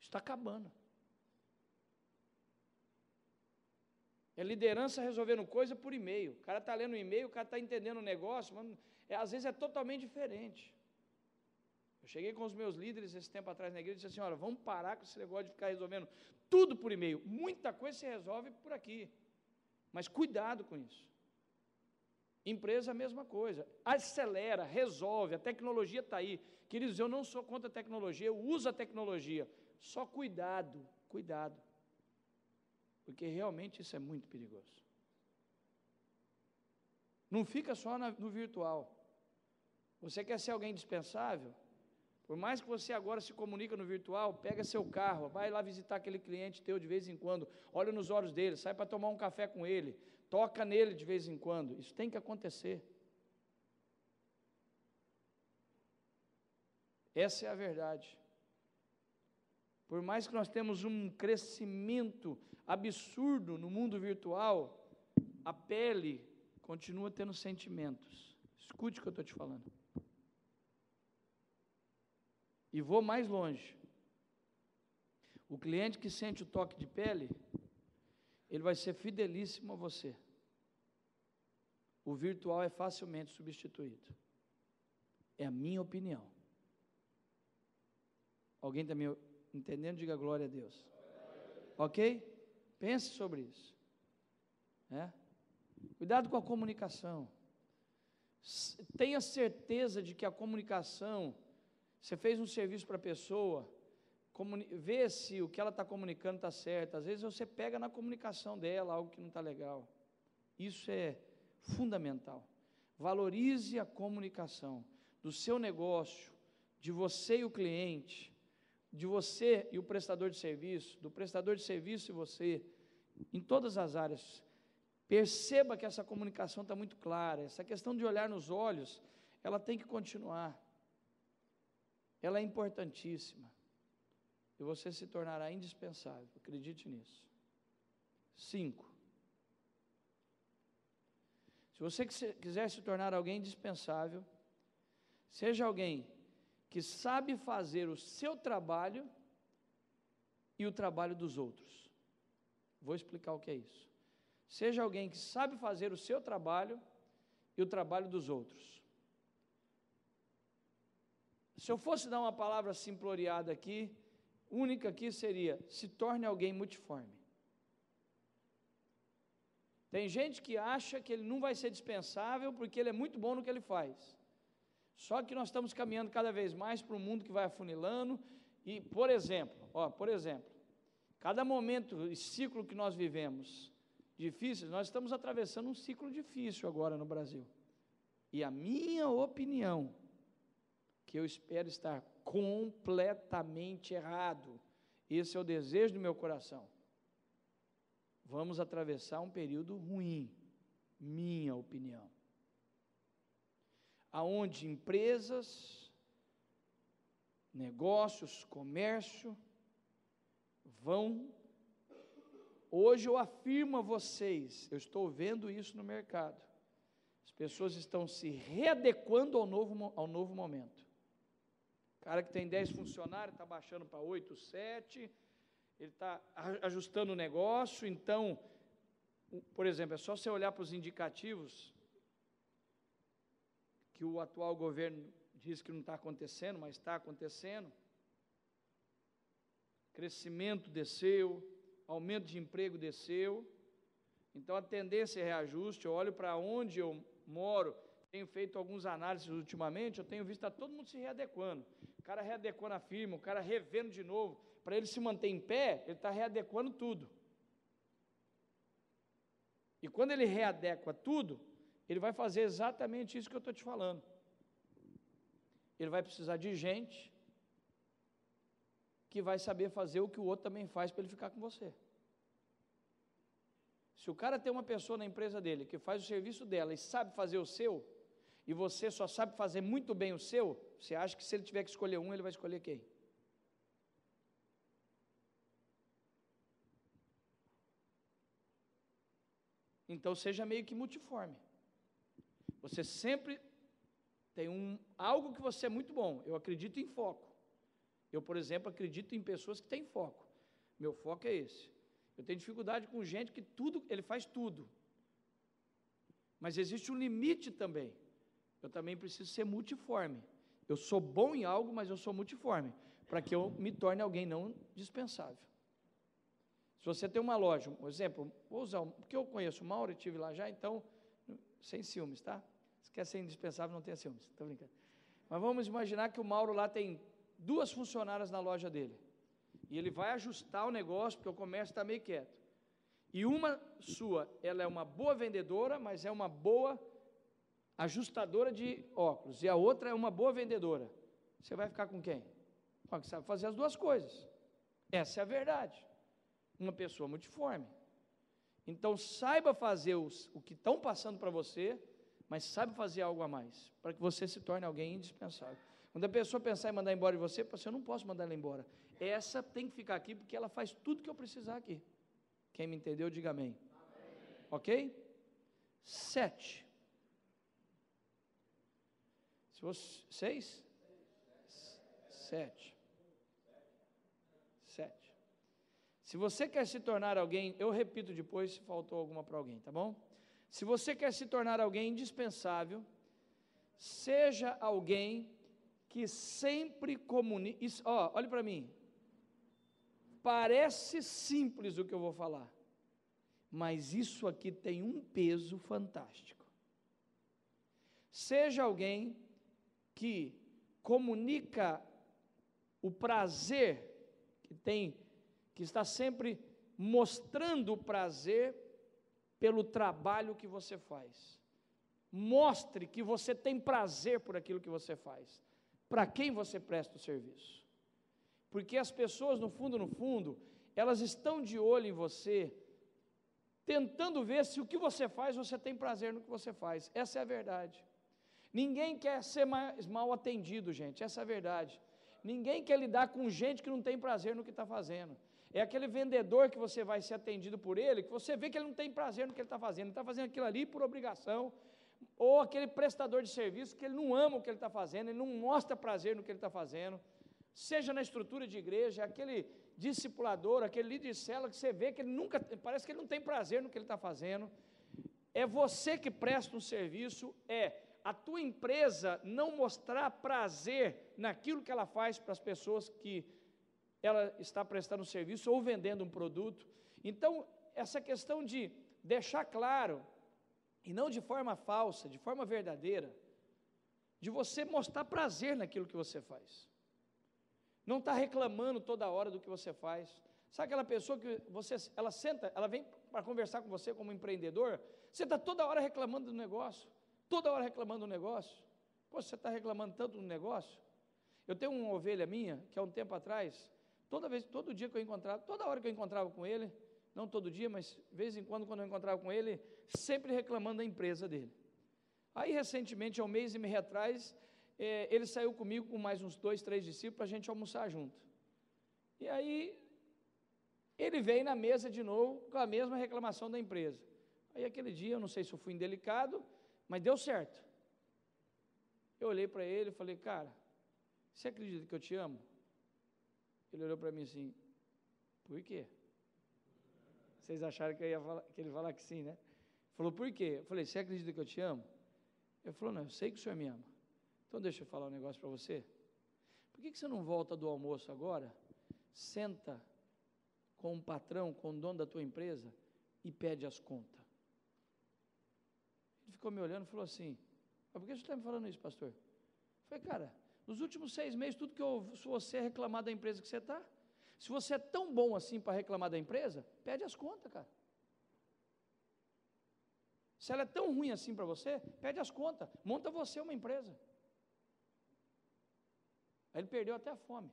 Está acabando. É liderança resolvendo coisa por e-mail. O cara está lendo o e-mail, o cara está entendendo o negócio, mas às vezes é totalmente diferente. Eu cheguei com os meus líderes esse tempo atrás na igreja e disse assim, olha, vamos parar com esse negócio de ficar resolvendo tudo por e-mail. Muita coisa se resolve por aqui, mas cuidado com isso. Empresa, a mesma coisa. Acelera, resolve, a tecnologia está aí. Queridos, eu não sou contra a tecnologia, eu uso a tecnologia. Só cuidado, cuidado. Porque realmente isso é muito perigoso. Não fica só no virtual. Você quer ser alguém dispensável? Por mais que você agora se comunica no virtual, pega seu carro, vai lá visitar aquele cliente teu de vez em quando, olha nos olhos dele, sai para tomar um café com ele, toca nele de vez em quando. Isso tem que acontecer. Essa é a verdade. Por mais que nós temos um crescimento absurdo no mundo virtual, a pele continua tendo sentimentos. Escute o que eu estou te falando. E vou mais longe. O cliente que sente o toque de pele, ele vai ser fidelíssimo a você. O virtual é facilmente substituído. É a minha opinião. Alguém está me entendendo? Diga glória a Deus. Ok? Pense sobre isso. Cuidado com a comunicação. Tenha certeza de que a comunicação, você fez um serviço para a pessoa, vê se o que ela está comunicando está certo. Às vezes você pega na comunicação dela algo que não está legal. Isso é fundamental. Valorize a comunicação do seu negócio, de você e o cliente, de você e o prestador de serviço, do prestador de serviço e você, em todas as áreas. Perceba que essa comunicação está muito clara. Essa questão de olhar nos olhos, ela tem que continuar. Ela é importantíssima. E você se tornará indispensável. Acredite nisso. 5. Se você quiser se tornar alguém indispensável, seja alguém que sabe fazer o seu trabalho e o trabalho dos outros. Vou explicar o que é isso. Seja alguém que sabe fazer o seu trabalho e o trabalho dos outros. Se eu fosse dar uma palavra simploriada aqui, única aqui seria: se torne alguém multiforme. Tem gente que acha que ele não vai ser dispensável porque ele é muito bom no que ele faz. Só que nós estamos caminhando cada vez mais para um mundo que vai afunilando e, por exemplo, cada momento e ciclo que nós vivemos difíceis, nós estamos atravessando um ciclo difícil agora no Brasil. E a minha opinião, que eu espero estar completamente errado, esse é o desejo do meu coração, vamos atravessar um período ruim, minha opinião, aonde empresas, negócios, comércio vão. Hoje eu afirmo a vocês, eu estou vendo isso no mercado, as pessoas estão se readequando ao novo momento. O cara que tem 10 funcionários está baixando para 8, 7, ele está ajustando o negócio. Então, por exemplo, é só você olhar para os indicativos que o atual governo diz que não está acontecendo, mas está acontecendo. Crescimento desceu, aumento de emprego desceu. Então a tendência é reajuste. Eu olho para onde eu moro, tenho feito algumas análises ultimamente, eu tenho visto está todo mundo se readequando. O cara readequando a firma, o cara revendo de novo, para ele se manter em pé, ele está readequando tudo. E quando ele readequa tudo, ele vai fazer exatamente isso que eu estou te falando. Ele vai precisar de gente que vai saber fazer o que o outro também faz para ele ficar com você. Se o cara tem uma pessoa na empresa dele que faz o serviço dela e sabe fazer o seu, e você só sabe fazer muito bem o seu, você acha que se ele tiver que escolher um, ele vai escolher quem? Então seja meio que multiforme. Você sempre tem algo que você é muito bom. Eu acredito em foco. Eu, por exemplo, acredito em pessoas que têm foco. Meu foco é esse. Eu tenho dificuldade com gente que ele faz tudo. Mas existe um limite também. Eu também preciso ser multiforme. Eu sou bom em algo, mas eu sou multiforme, para que eu me torne alguém não dispensável. Se você tem uma loja, por exemplo, vou usar, porque eu conheço o Mauro, eu estive lá já, então, sem ciúmes, tá? Se quer ser indispensável, não tenha ciúmes, estou brincando. Mas vamos imaginar que o Mauro lá tem 2 funcionárias na loja dele, e ele vai ajustar o negócio, porque o comércio está meio quieto. E uma sua, ela é uma boa vendedora, mas é uma boa ajustadora de óculos e a outra é uma boa vendedora, você vai ficar com quem? Com a que sabe fazer as duas coisas. Essa é a verdade. Uma pessoa multiforme. Então saiba fazer o que estão passando para você, mas saiba fazer algo a mais, para que você se torne alguém indispensável. Quando a pessoa pensar em mandar embora de você, eu não posso mandar ela embora. Essa tem que ficar aqui, porque ela faz tudo que eu precisar aqui. Quem me entendeu, diga amém. Amém. Ok? 7. Se você, 6? 7. 7. Se você quer se tornar alguém, eu repito depois se faltou alguma para alguém, tá bom? Se você quer se tornar alguém indispensável, seja alguém que sempre comunique. Olhe para mim. Parece simples o que eu vou falar, mas isso aqui tem um peso fantástico. Seja alguém que comunica o prazer que está sempre mostrando o prazer pelo trabalho que você faz. Mostre que você tem prazer por aquilo que você faz. Para quem você presta o serviço? Porque as pessoas, no fundo, elas estão de olho em você, tentando ver se o que você faz, você tem prazer no que você faz. Essa é a verdade. Ninguém quer ser mais mal atendido, gente, essa é a verdade. Ninguém quer lidar com gente que não tem prazer no que está fazendo. É aquele vendedor que você vai ser atendido por ele, que você vê que ele não tem prazer no que ele está fazendo, ele está fazendo aquilo ali por obrigação, ou aquele prestador de serviço que ele não ama o que ele está fazendo, ele não mostra prazer no que ele está fazendo, seja na estrutura de igreja, aquele discipulador, aquele líder de célula que você vê que ele nunca, parece que ele não tem prazer no que ele está fazendo. É você que presta um serviço, a tua empresa não mostrar prazer naquilo que ela faz para as pessoas que ela está prestando serviço ou vendendo um produto. Então, essa questão de deixar claro, e não de forma falsa, de forma verdadeira, de você mostrar prazer naquilo que você faz. Não está reclamando toda hora do que você faz. Sabe aquela pessoa que ela senta, ela vem para conversar com você como empreendedor, você está toda hora reclamando do negócio, toda hora reclamando do negócio. Pô, você está reclamando tanto do negócio? Eu tenho uma ovelha minha, que há um tempo atrás, todo dia que eu encontrava, toda hora que eu encontrava com ele, não todo dia, mas de vez em quando eu encontrava com ele, sempre reclamando da empresa dele. Aí recentemente, há um mês e meio atrás, ele saiu comigo com mais uns 2, 3 discípulos para a gente almoçar junto. E aí, ele veio na mesa de novo com a mesma reclamação da empresa. Aí aquele dia, eu não sei se eu fui indelicado, mas deu certo. Eu olhei para ele e falei, cara, você acredita que eu te amo? Ele olhou para mim assim, por quê? Vocês acharam que ele ia falar que sim, né? Falou, por quê? Eu falei, você acredita que eu te amo? Ele falou, não, eu sei que o senhor me ama. Então deixa eu falar um negócio para você. Por que você não volta do almoço agora, senta com o patrão, com o dono da tua empresa e pede as contas? Ele ficou me olhando e falou assim, mas por que você está me falando isso, pastor? Eu falei, cara, nos últimos 6 meses, tudo que eu ouço você reclamar da empresa que você está, se você é tão bom assim para reclamar da empresa, pede as contas, cara. Se ela é tão ruim assim para você, pede as contas, monta você uma empresa. Aí ele perdeu até a fome.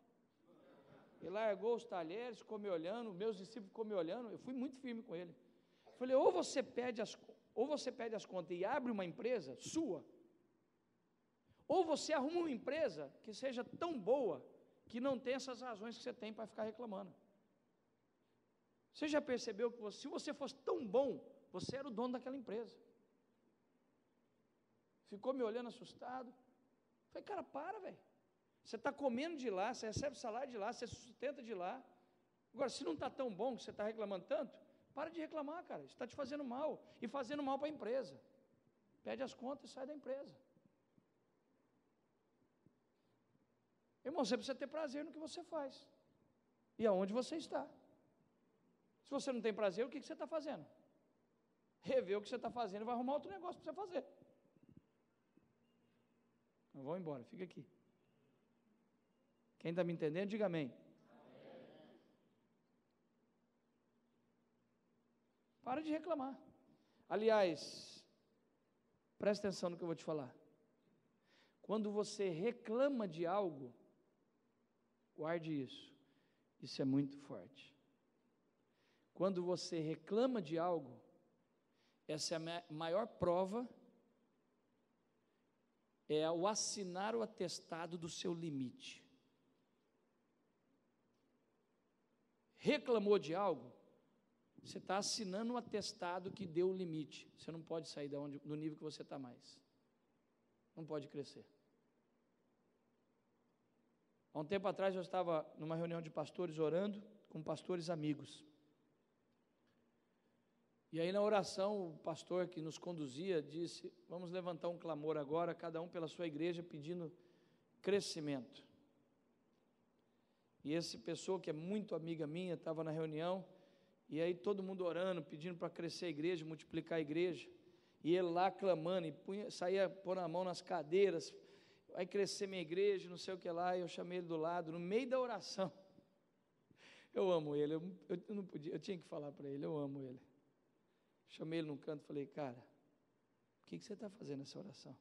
Ele largou os talheres, ficou me olhando, meus discípulos ficou me olhando, eu fui muito firme com ele. Eu falei, ou você pede as contas e abre uma empresa sua, ou você arruma uma empresa que seja tão boa, que não tem essas razões que você tem para ficar reclamando. Você já percebeu que se você fosse tão bom, você era o dono daquela empresa? Ficou me olhando assustado. Falei, cara, para, velho. Você está comendo de lá, você recebe salário de lá, você sustenta de lá. Agora, se não está tão bom, que você está reclamando tanto, para de reclamar, cara. Isso está te fazendo mal. E fazendo mal para a empresa. Pede as contas e sai da empresa. Irmão, você precisa ter prazer no que você faz. E aonde você está. Se você não tem prazer, o que você está fazendo? Rever o que você está fazendo e vai arrumar outro negócio para você fazer. Não vou embora, fica aqui. Quem está me entendendo, diga amém. Para de reclamar. Aliás, presta atenção no que eu vou te falar. Quando você reclama de algo, guarde isso. Isso é muito forte. Quando você reclama de algo, essa é a maior prova, é o assinar o atestado do seu limite. Reclamou de algo, você está assinando um atestado que deu o limite. Você não pode sair do nível que você está mais. Não pode crescer. Há um tempo atrás eu estava numa reunião de pastores orando com pastores amigos. E aí na oração o pastor que nos conduzia disse: vamos levantar um clamor agora, cada um pela sua igreja, pedindo crescimento. E essa pessoa que é muito amiga minha estava na reunião, e aí todo mundo orando, pedindo para crescer a igreja, multiplicar a igreja, e ele lá clamando, e saía pôr a mão nas cadeiras, vai crescer minha igreja, não sei o que lá. E eu chamei ele do lado, no meio da oração. Eu amo ele, eu não podia, eu tinha que falar para ele, eu amo ele. Chamei ele num canto e falei: cara, o que você está fazendo nessa oração?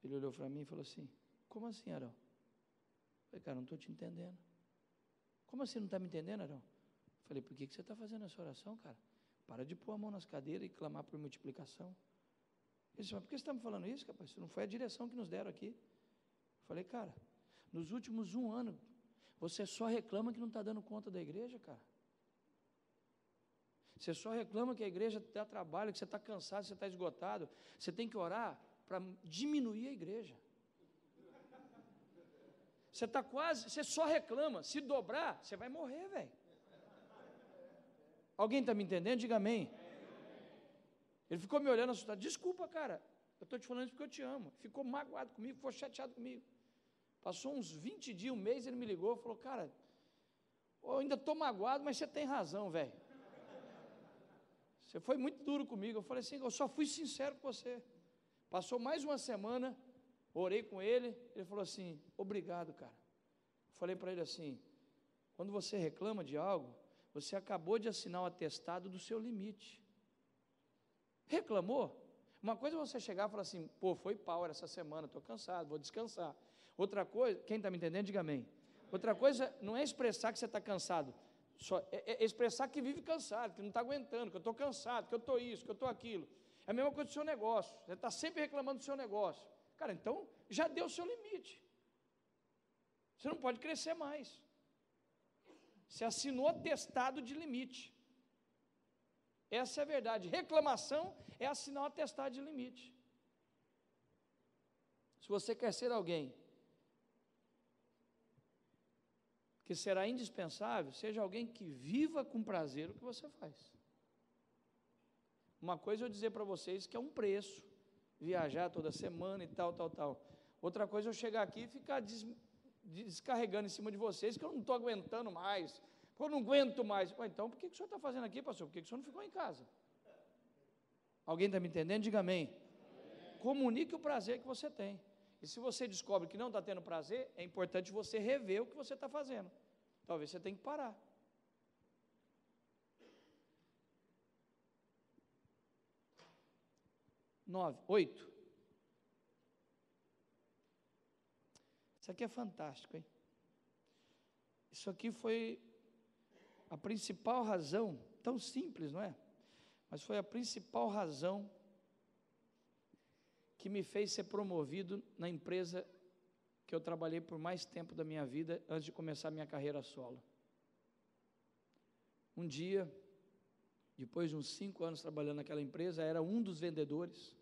Ele olhou para mim e falou assim: como assim, Arão? Eu falei: cara, não estou te entendendo. Como assim não está me entendendo, Arão? Eu falei: por que você está fazendo essa oração, cara? Para de pôr a mão nas cadeiras e clamar por multiplicação. Ele disse: mas por que você está me falando isso, rapaz? Isso não foi a direção que nos deram aqui. Eu falei: cara, nos últimos 1 ano, você só reclama que não está dando conta da igreja, cara. Você só reclama que a igreja dá trabalho, que você está cansado, você está esgotado. Você tem que orar para diminuir a igreja. Você está quase, você só reclama. Se dobrar, você vai morrer, velho. Alguém está me entendendo? Diga amém. Ele ficou me olhando assustado. Desculpa, cara, eu estou te falando isso porque eu te amo. Ficou magoado comigo, ficou chateado comigo. Passou uns 20 dias, 1 mês, ele me ligou, falou: cara, eu ainda estou magoado, mas você tem razão, velho. Você foi muito duro comigo. Eu falei assim: eu só fui sincero com você. Passou mais 1 semana, orei com ele, ele falou assim: obrigado, cara. Eu falei para ele assim: quando você reclama de algo, você acabou de assinar o atestado do seu limite. Reclamou? Uma coisa é você chegar e falar assim: pô, foi power essa semana, estou cansado, vou descansar. Outra coisa, quem está me entendendo, diga amém. Outra coisa não é expressar que você está cansado, é expressar que vive cansado, que não está aguentando, que eu estou cansado, que eu estou isso, que eu estou aquilo. É a mesma coisa do seu negócio, você está sempre reclamando do seu negócio. Cara, então já deu o seu limite. Você não pode crescer mais. Você assinou atestado de limite. Essa é a verdade. Reclamação é assinar um atestado de limite. Se você quer ser alguém que será indispensável, seja alguém que viva com prazer o que você faz. Uma coisa é eu dizer para vocês que é um preço, viajar toda semana e tal. Outra coisa é eu chegar aqui e ficar descarregando em cima de vocês, que eu não estou aguentando mais, eu não aguento mais. Então, por que o senhor está fazendo aqui, pastor? Por que o senhor não ficou em casa? Alguém está me entendendo? Diga amém. Comunique o prazer que você tem. E se você descobre que não está tendo prazer, é importante você rever o que você está fazendo. Talvez você tenha que parar. Oito. Isso aqui é fantástico, hein? Isso aqui foi a principal razão, tão simples, não é? Mas foi a principal razão que me fez ser promovido na empresa que eu trabalhei por mais tempo da minha vida, antes de começar a minha carreira solo. Um dia, depois de uns 5 anos trabalhando naquela empresa, era um dos vendedores.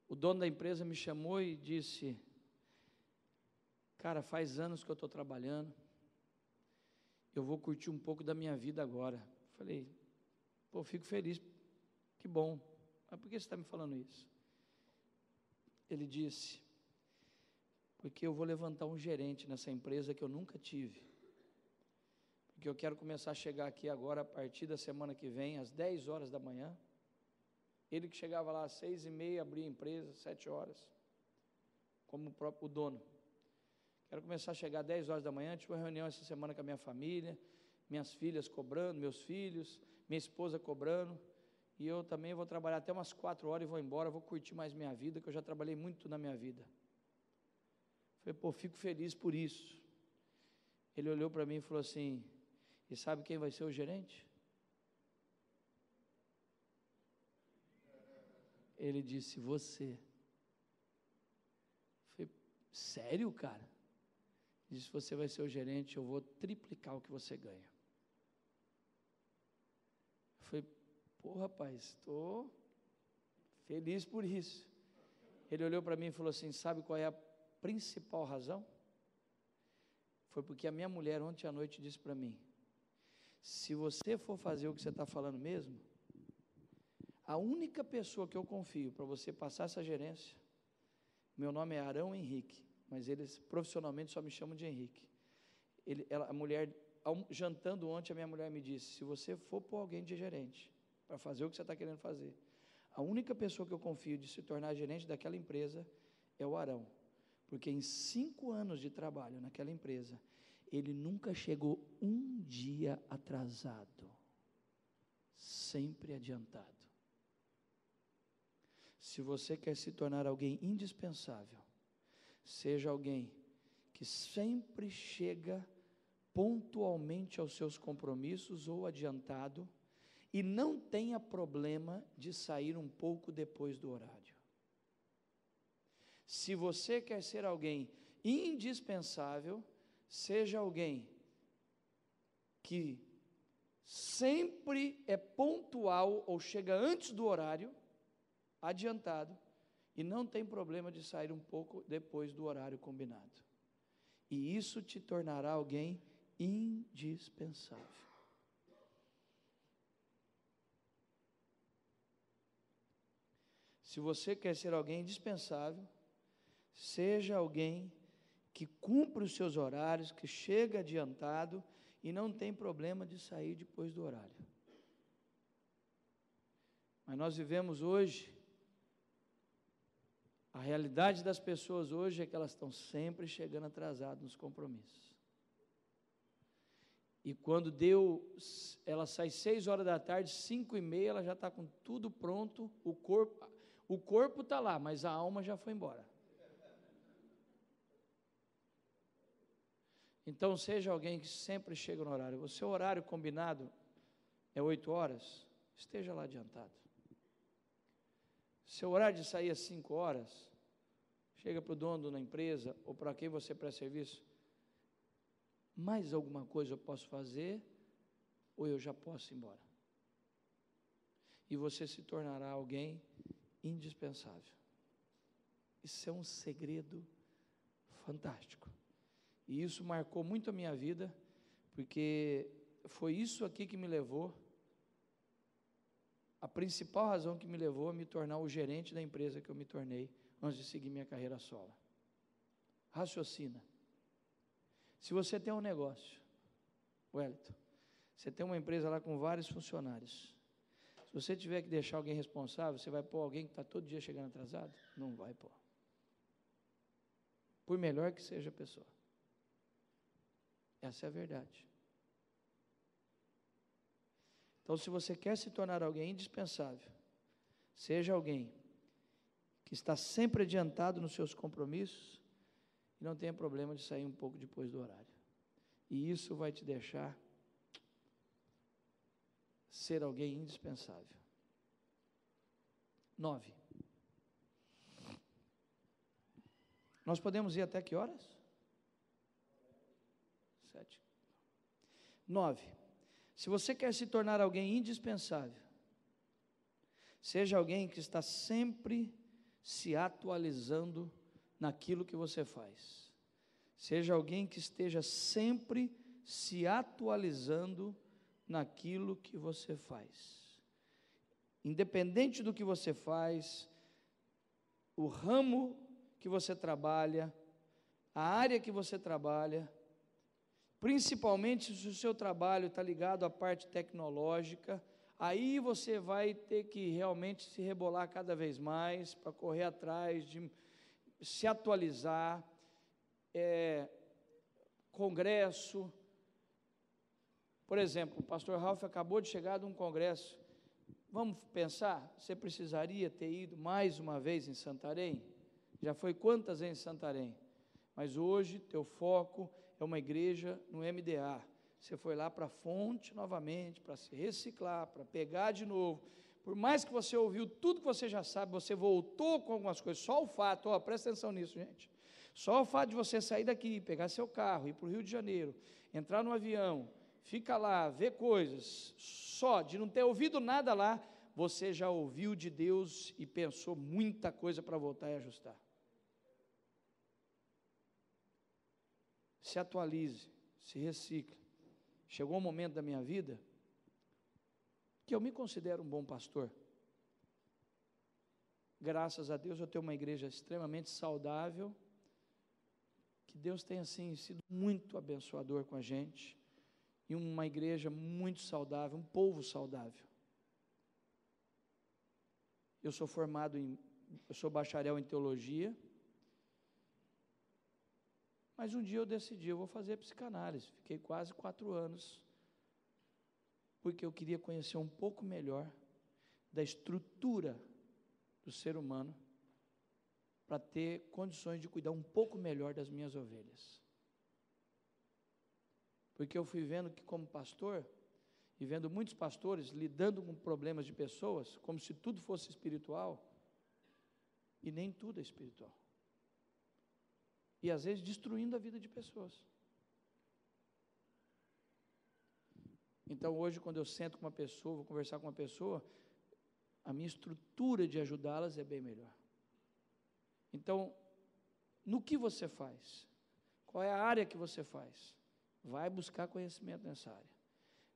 O dono da empresa me chamou e disse: cara, faz anos que eu estou trabalhando, eu vou curtir um pouco da minha vida agora. Falei: pô, fico feliz, que bom. Mas por que você está me falando isso? Ele disse: porque eu vou levantar um gerente nessa empresa que eu nunca tive. Porque eu quero começar a chegar aqui agora, a partir da semana que vem, às 10 horas da manhã. Ele que chegava lá às 6h30, abria a empresa, 7 horas, como o próprio dono. Quero começar a chegar às 10 horas da manhã. Tive uma reunião essa semana com a minha família, minhas filhas cobrando, meus filhos, minha esposa cobrando. e eu também vou trabalhar até umas 4 horas e vou embora, vou curtir mais minha vida, que eu já trabalhei muito na minha vida. Falei, pô, fico feliz por isso. Ele olhou para mim e falou assim, e sabe quem vai ser o gerente? Ele disse, você. Falei, sério, cara? Ele disse, você vai ser o gerente, eu vou triplicar o que você ganha. Eu falei, pô, rapaz, estou feliz por isso. Ele olhou para mim e falou assim, sabe qual é a principal razão? Foi porque a minha mulher ontem à noite disse para mim, se você for fazer o que você está falando mesmo, a única pessoa que eu confio para você passar essa gerência, meu nome é Arão Henrique, mas eles profissionalmente só me chamam de Henrique. A mulher, jantando ontem, a minha mulher me disse, se você for pôr alguém de gerente, para fazer o que você está querendo fazer, a única pessoa que eu confio de se tornar gerente daquela empresa é o Arão. Porque em 5 anos de trabalho naquela empresa, ele nunca chegou um dia atrasado, sempre adiantado. Se você quer se tornar alguém indispensável, seja alguém que sempre chega pontualmente aos seus compromissos ou adiantado, e não tenha problema de sair um pouco depois do horário. Se você quer ser alguém indispensável, seja alguém que sempre é pontual ou chega antes do horário, adiantado, e não tem problema de sair um pouco depois do horário combinado. E isso te tornará alguém indispensável. Se você quer ser alguém indispensável, seja alguém que cumpre os seus horários, que chega adiantado e não tem problema de sair depois do horário. Mas nós vivemos hoje, a realidade das pessoas hoje é que elas estão sempre chegando atrasadas nos compromissos. E quando ela sai 6 horas da tarde, 5:30, ela já está com tudo pronto, o corpo está lá, mas a alma já foi embora. Então, seja alguém que sempre chega no horário. O seu horário combinado é 8 horas, esteja lá adiantado. Seu horário de sair às 5 horas, chega para o dono da empresa, ou para quem você presta serviço, mais alguma coisa eu posso fazer, ou eu já posso ir embora? E você se tornará alguém indispensável. Isso é um segredo fantástico. E isso marcou muito a minha vida, porque foi isso aqui que me levou, a principal razão que me levou a me tornar o gerente da empresa que eu me tornei, antes de seguir minha carreira solo. Raciocina. Se você tem um negócio, Wellington, você tem uma empresa lá com vários funcionários, se você tiver que deixar alguém responsável, você vai pôr alguém que está todo dia chegando atrasado? Não vai pôr. Por melhor que seja a pessoa. Essa é a verdade. Então, se você quer se tornar alguém indispensável, seja alguém que está sempre adiantado nos seus compromissos e não tenha problema de sair um pouco depois do horário. E isso vai te deixar ser alguém indispensável. 9. Nós podemos ir até que horas? 7. 9. Se você quer se tornar alguém indispensável, seja alguém que está sempre se atualizando naquilo que você faz. Seja alguém que esteja sempre se atualizando naquilo que você faz. Independente do que você faz, o ramo que você trabalha, a área que você trabalha, principalmente se o seu trabalho está ligado à parte tecnológica, aí você vai ter que realmente se rebolar cada vez mais para correr atrás de se atualizar, congresso. Por exemplo, o pastor Ralph acabou de chegar de um congresso Vamos pensar, você precisaria ter ido mais uma vez em Santarém? Já foi quantas vezes em Santarém? Mas hoje, teu foco é uma igreja no MDA. Você foi lá para a fonte novamente, para se reciclar, para pegar de novo. Por mais que você ouviu tudo que você já sabe, você voltou com algumas coisas. Só o fato, presta atenção nisso, gente. Só o fato de você sair daqui, pegar seu carro, ir para o Rio de Janeiro, entrar no avião, fica lá, ver coisas, só de não ter ouvido nada lá, você já ouviu de Deus e pensou muita coisa para voltar e ajustar. Se atualize, se recicle. Chegou um momento da minha vida que eu me considero um bom pastor. Graças a Deus eu tenho uma igreja extremamente saudável, que Deus tem assim sido muito abençoador com a gente, e uma igreja muito saudável, um povo saudável. Eu sou bacharel em teologia, mas um dia eu decidi, eu vou fazer psicanálise. Fiquei quase 4 anos, porque eu queria conhecer um pouco melhor da estrutura do ser humano, para ter condições de cuidar um pouco melhor das minhas ovelhas. Porque eu fui vendo que, como pastor, e vendo muitos pastores lidando com problemas de pessoas, como se tudo fosse espiritual, e nem tudo é espiritual. E às vezes destruindo a vida de pessoas. Então hoje, quando eu sento com uma pessoa, vou conversar com uma pessoa, a minha estrutura de ajudá-las é bem melhor. Então, no que você faz? Qual é a área que você faz? Vai buscar conhecimento nessa área.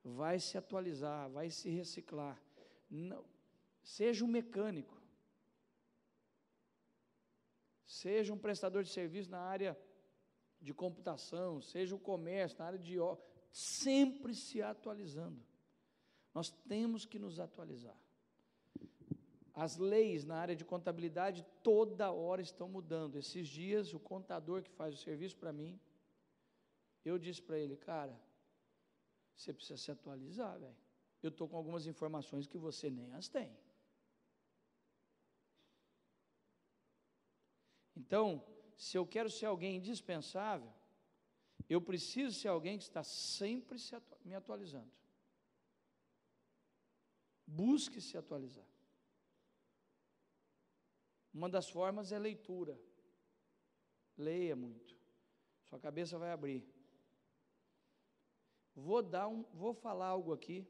Vai se atualizar, vai se reciclar. Não, seja um mecânico. Seja um prestador de serviço na área de computação, seja o comércio, na área de... sempre se atualizando. Nós temos que nos atualizar. As leis na área de contabilidade toda hora estão mudando. Esses dias, o contador que faz o serviço para mim, eu disse para ele, cara, você precisa se atualizar, velho. Eu estou com algumas informações que você nem as tem. Então, se eu quero ser alguém indispensável, eu preciso ser alguém que está sempre me atualizando. Busque se atualizar. Uma das formas é leitura. Leia muito. Sua cabeça vai abrir. Vou falar algo aqui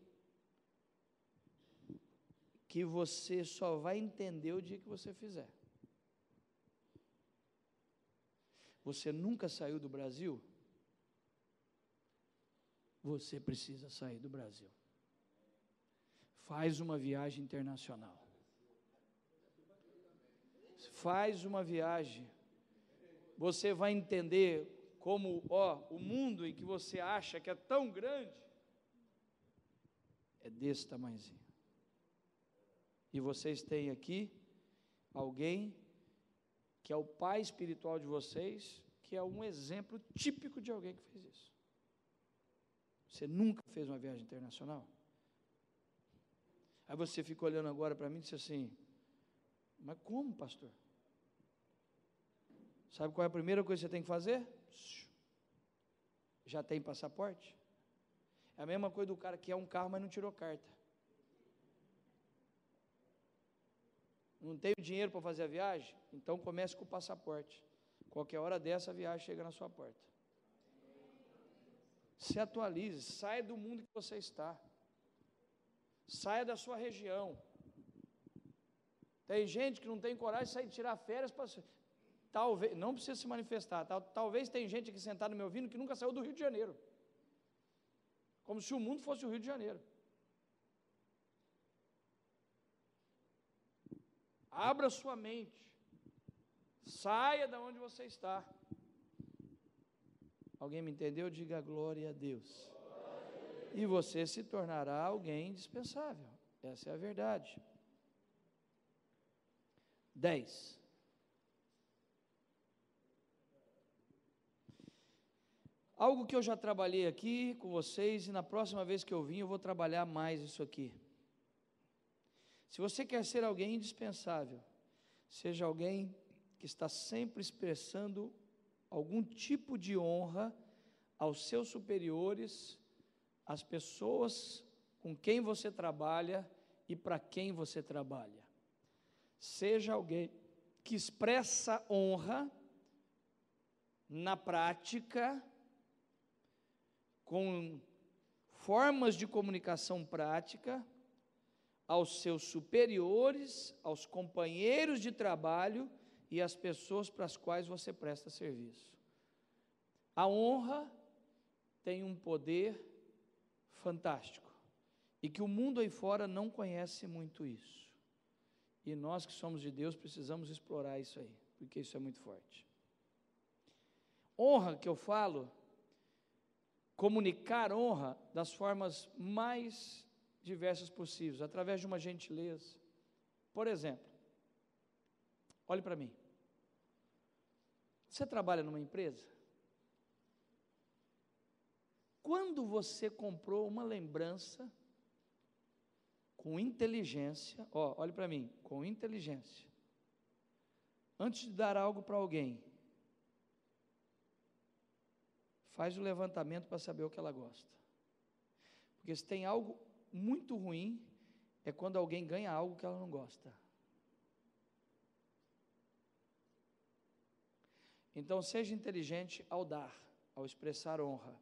que você só vai entender o dia que você fizer. Você nunca saiu do Brasil? Você precisa sair do Brasil. Faz uma viagem internacional. Faz uma viagem. Você vai entender como, o mundo em que você acha que é tão grande, é desse tamanhozinho. E vocês têm aqui alguém que é o pai espiritual de vocês, que é um exemplo típico de alguém que fez isso. Você nunca fez uma viagem internacional? Aí você fica olhando agora para mim e diz assim, mas como, pastor? Sabe qual é a primeira coisa que você tem que fazer? Já tem passaporte? É a mesma coisa do cara que é um carro, mas não tirou carta. Não tem dinheiro para fazer a viagem? Então comece com o passaporte. Qualquer hora dessa a viagem chega na sua porta. Se atualize, saia do mundo que você está. Saia da sua região. Tem gente que não tem coragem de sair tirar férias para... Talvez, não precisa se manifestar, talvez tem gente aqui sentada me ouvindo que nunca saiu do Rio de Janeiro. Como se o mundo fosse o Rio de Janeiro. Abra sua mente. Saia da onde você está. Alguém me entendeu? Diga glória a Deus. E você se tornará alguém indispensável. Essa é a verdade. 10. Algo que eu já trabalhei aqui com vocês, e na próxima vez que eu vim, eu vou trabalhar mais isso aqui. Se você quer ser alguém indispensável, seja alguém que está sempre expressando algum tipo de honra aos seus superiores, às pessoas com quem você trabalha e para quem você trabalha. Seja alguém que expressa honra na prática, com formas de comunicação prática, aos seus superiores, aos companheiros de trabalho e às pessoas para as quais você presta serviço. A honra tem um poder fantástico e que o mundo aí fora não conhece muito isso. E nós que somos de Deus precisamos explorar isso aí, porque isso é muito forte. Honra que eu falo, comunicar honra das formas mais diversas possíveis, através de uma gentileza. Por exemplo, olhe para mim. Você trabalha numa empresa? Quando você comprou uma lembrança com inteligência, olhe para mim, com inteligência, antes de dar algo para alguém, faz o levantamento para saber o que ela gosta. Porque se tem algo muito ruim, é quando alguém ganha algo que ela não gosta. Então, seja inteligente ao dar, ao expressar honra.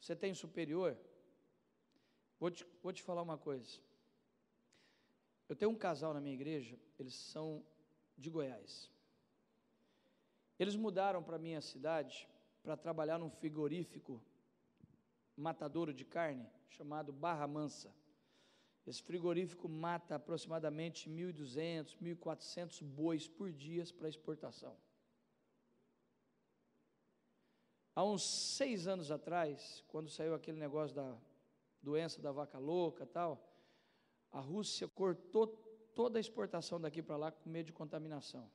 Você tem superior? Vou te falar uma coisa. Eu tenho um casal na minha igreja, eles são de Goiás. Eles mudaram para a minha cidade para trabalhar num frigorífico matadouro de carne, chamado Barra Mansa. Esse frigorífico mata aproximadamente 1.200, 1.400 bois por dia para exportação. Há uns 6 anos atrás, quando saiu aquele negócio da doença da vaca louca e tal, a Rússia cortou toda a exportação daqui para lá com medo de contaminação.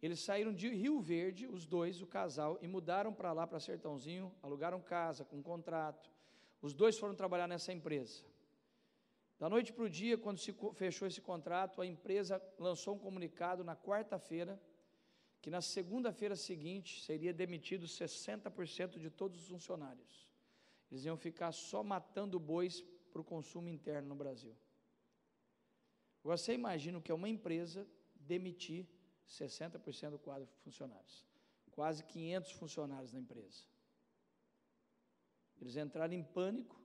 Eles saíram de Rio Verde, os dois, o casal, e mudaram para lá, para Sertãozinho, alugaram casa com contrato. Os dois foram trabalhar nessa empresa. Da noite para o dia, quando se fechou esse contrato, a empresa lançou um comunicado na quarta-feira, que na segunda-feira seguinte seria demitido 60% de todos os funcionários. Eles iam ficar só matando bois para o consumo interno no Brasil. Agora você imagina o que é uma empresa demitir 60% do quadro de funcionários. Quase 500 funcionários na empresa. Eles entraram em pânico,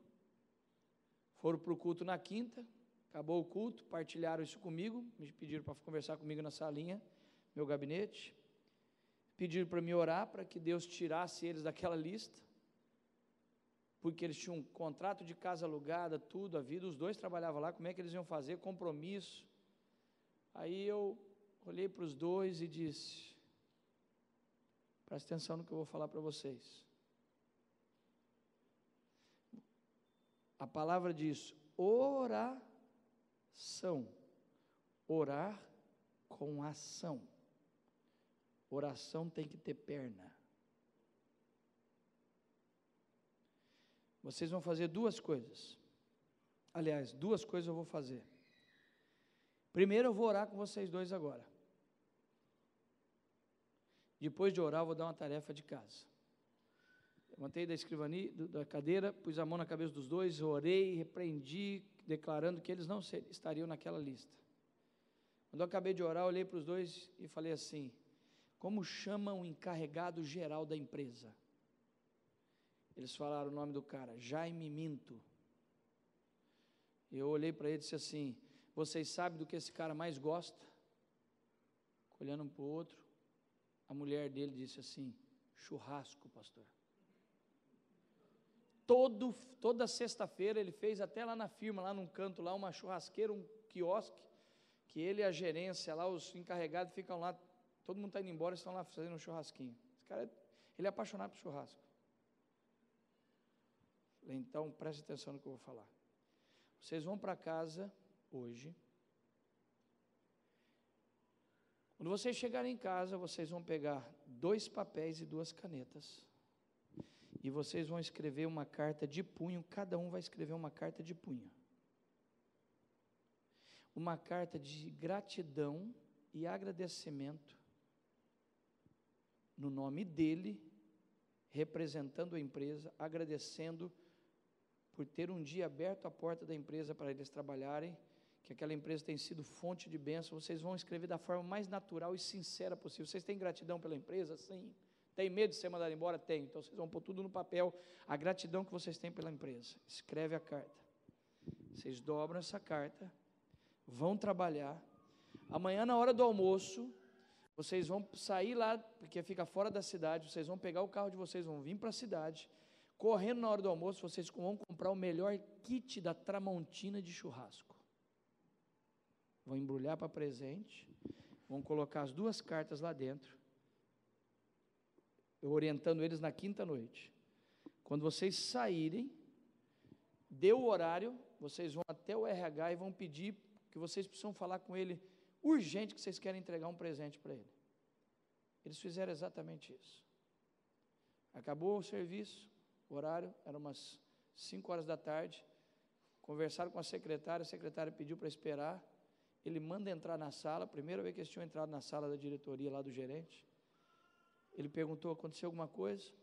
foram para o culto na quinta, acabou o culto, partilharam isso comigo, me pediram para conversar comigo na salinha, meu gabinete, pediram para me orar para que Deus tirasse eles daquela lista, porque eles tinham um contrato de casa alugada, tudo, a vida, os dois trabalhavam lá, como é que eles iam fazer, compromisso. Aí eu olhei para os dois e disse, presta atenção no que eu vou falar para vocês. A palavra diz, oração, orar com ação. Oração tem que ter perna. Vocês vão fazer 2 coisas. Aliás, 2 coisas eu vou fazer. Primeiro eu vou orar com vocês dois agora. Depois de orar, eu vou dar uma tarefa de casa. Levantei da escrivania, da cadeira, pus a mão na cabeça dos dois, orei, repreendi, declarando que eles não estariam naquela lista. Quando eu acabei de orar, eu olhei para os dois e falei assim, como chama o encarregado geral da empresa? Eles falaram o nome do cara, Jaime Minto. Eu olhei para ele e disse assim, vocês sabem do que esse cara mais gosta? Olhando um para o outro, a mulher dele disse assim, churrasco, pastor. Toda sexta-feira ele fez até lá na firma, lá num canto, lá uma churrasqueira, um quiosque, que ele e a gerência lá, os encarregados ficam lá, todo mundo está indo embora, estão lá fazendo um churrasquinho. Esse cara, ele é apaixonado por churrasco. Falei, então preste atenção no que eu vou falar. Vocês vão para casa hoje. Quando vocês chegarem em casa, vocês vão pegar 2 papéis e 2 canetas. E vocês vão escrever uma carta de punho, cada um vai escrever uma carta de punho. uma carta de gratidão e agradecimento no nome dele, representando a empresa, agradecendo por ter um dia aberto a porta da empresa para eles trabalharem, que aquela empresa tem sido fonte de bênção. Vocês vão escrever da forma mais natural e sincera possível. Vocês têm gratidão pela empresa? Sim. Tem medo de ser mandado embora? Tem. Então vocês vão pôr tudo no papel, a gratidão que vocês têm pela empresa. Escreve a carta. Vocês dobram essa carta, vão trabalhar. Amanhã, na hora do almoço, vocês vão sair lá, porque fica fora da cidade, vocês vão pegar o carro de vocês, vão vir para a cidade, correndo na hora do almoço, vocês vão comprar o melhor kit da Tramontina de churrasco. Vão embrulhar para presente, vão colocar as 2 cartas lá dentro, eu orientando eles na quinta noite. Quando vocês saírem, deu o horário, vocês vão até o RH e vão pedir que vocês precisam falar com ele urgente, que vocês querem entregar um presente para ele. Eles fizeram exatamente isso. Acabou o serviço, o horário, era umas 5 horas da tarde, conversaram com a secretária pediu para esperar, ele manda entrar na sala, primeira vez que eles tinham entrado na sala da diretoria, lá do gerente, ele perguntou, aconteceu alguma coisa?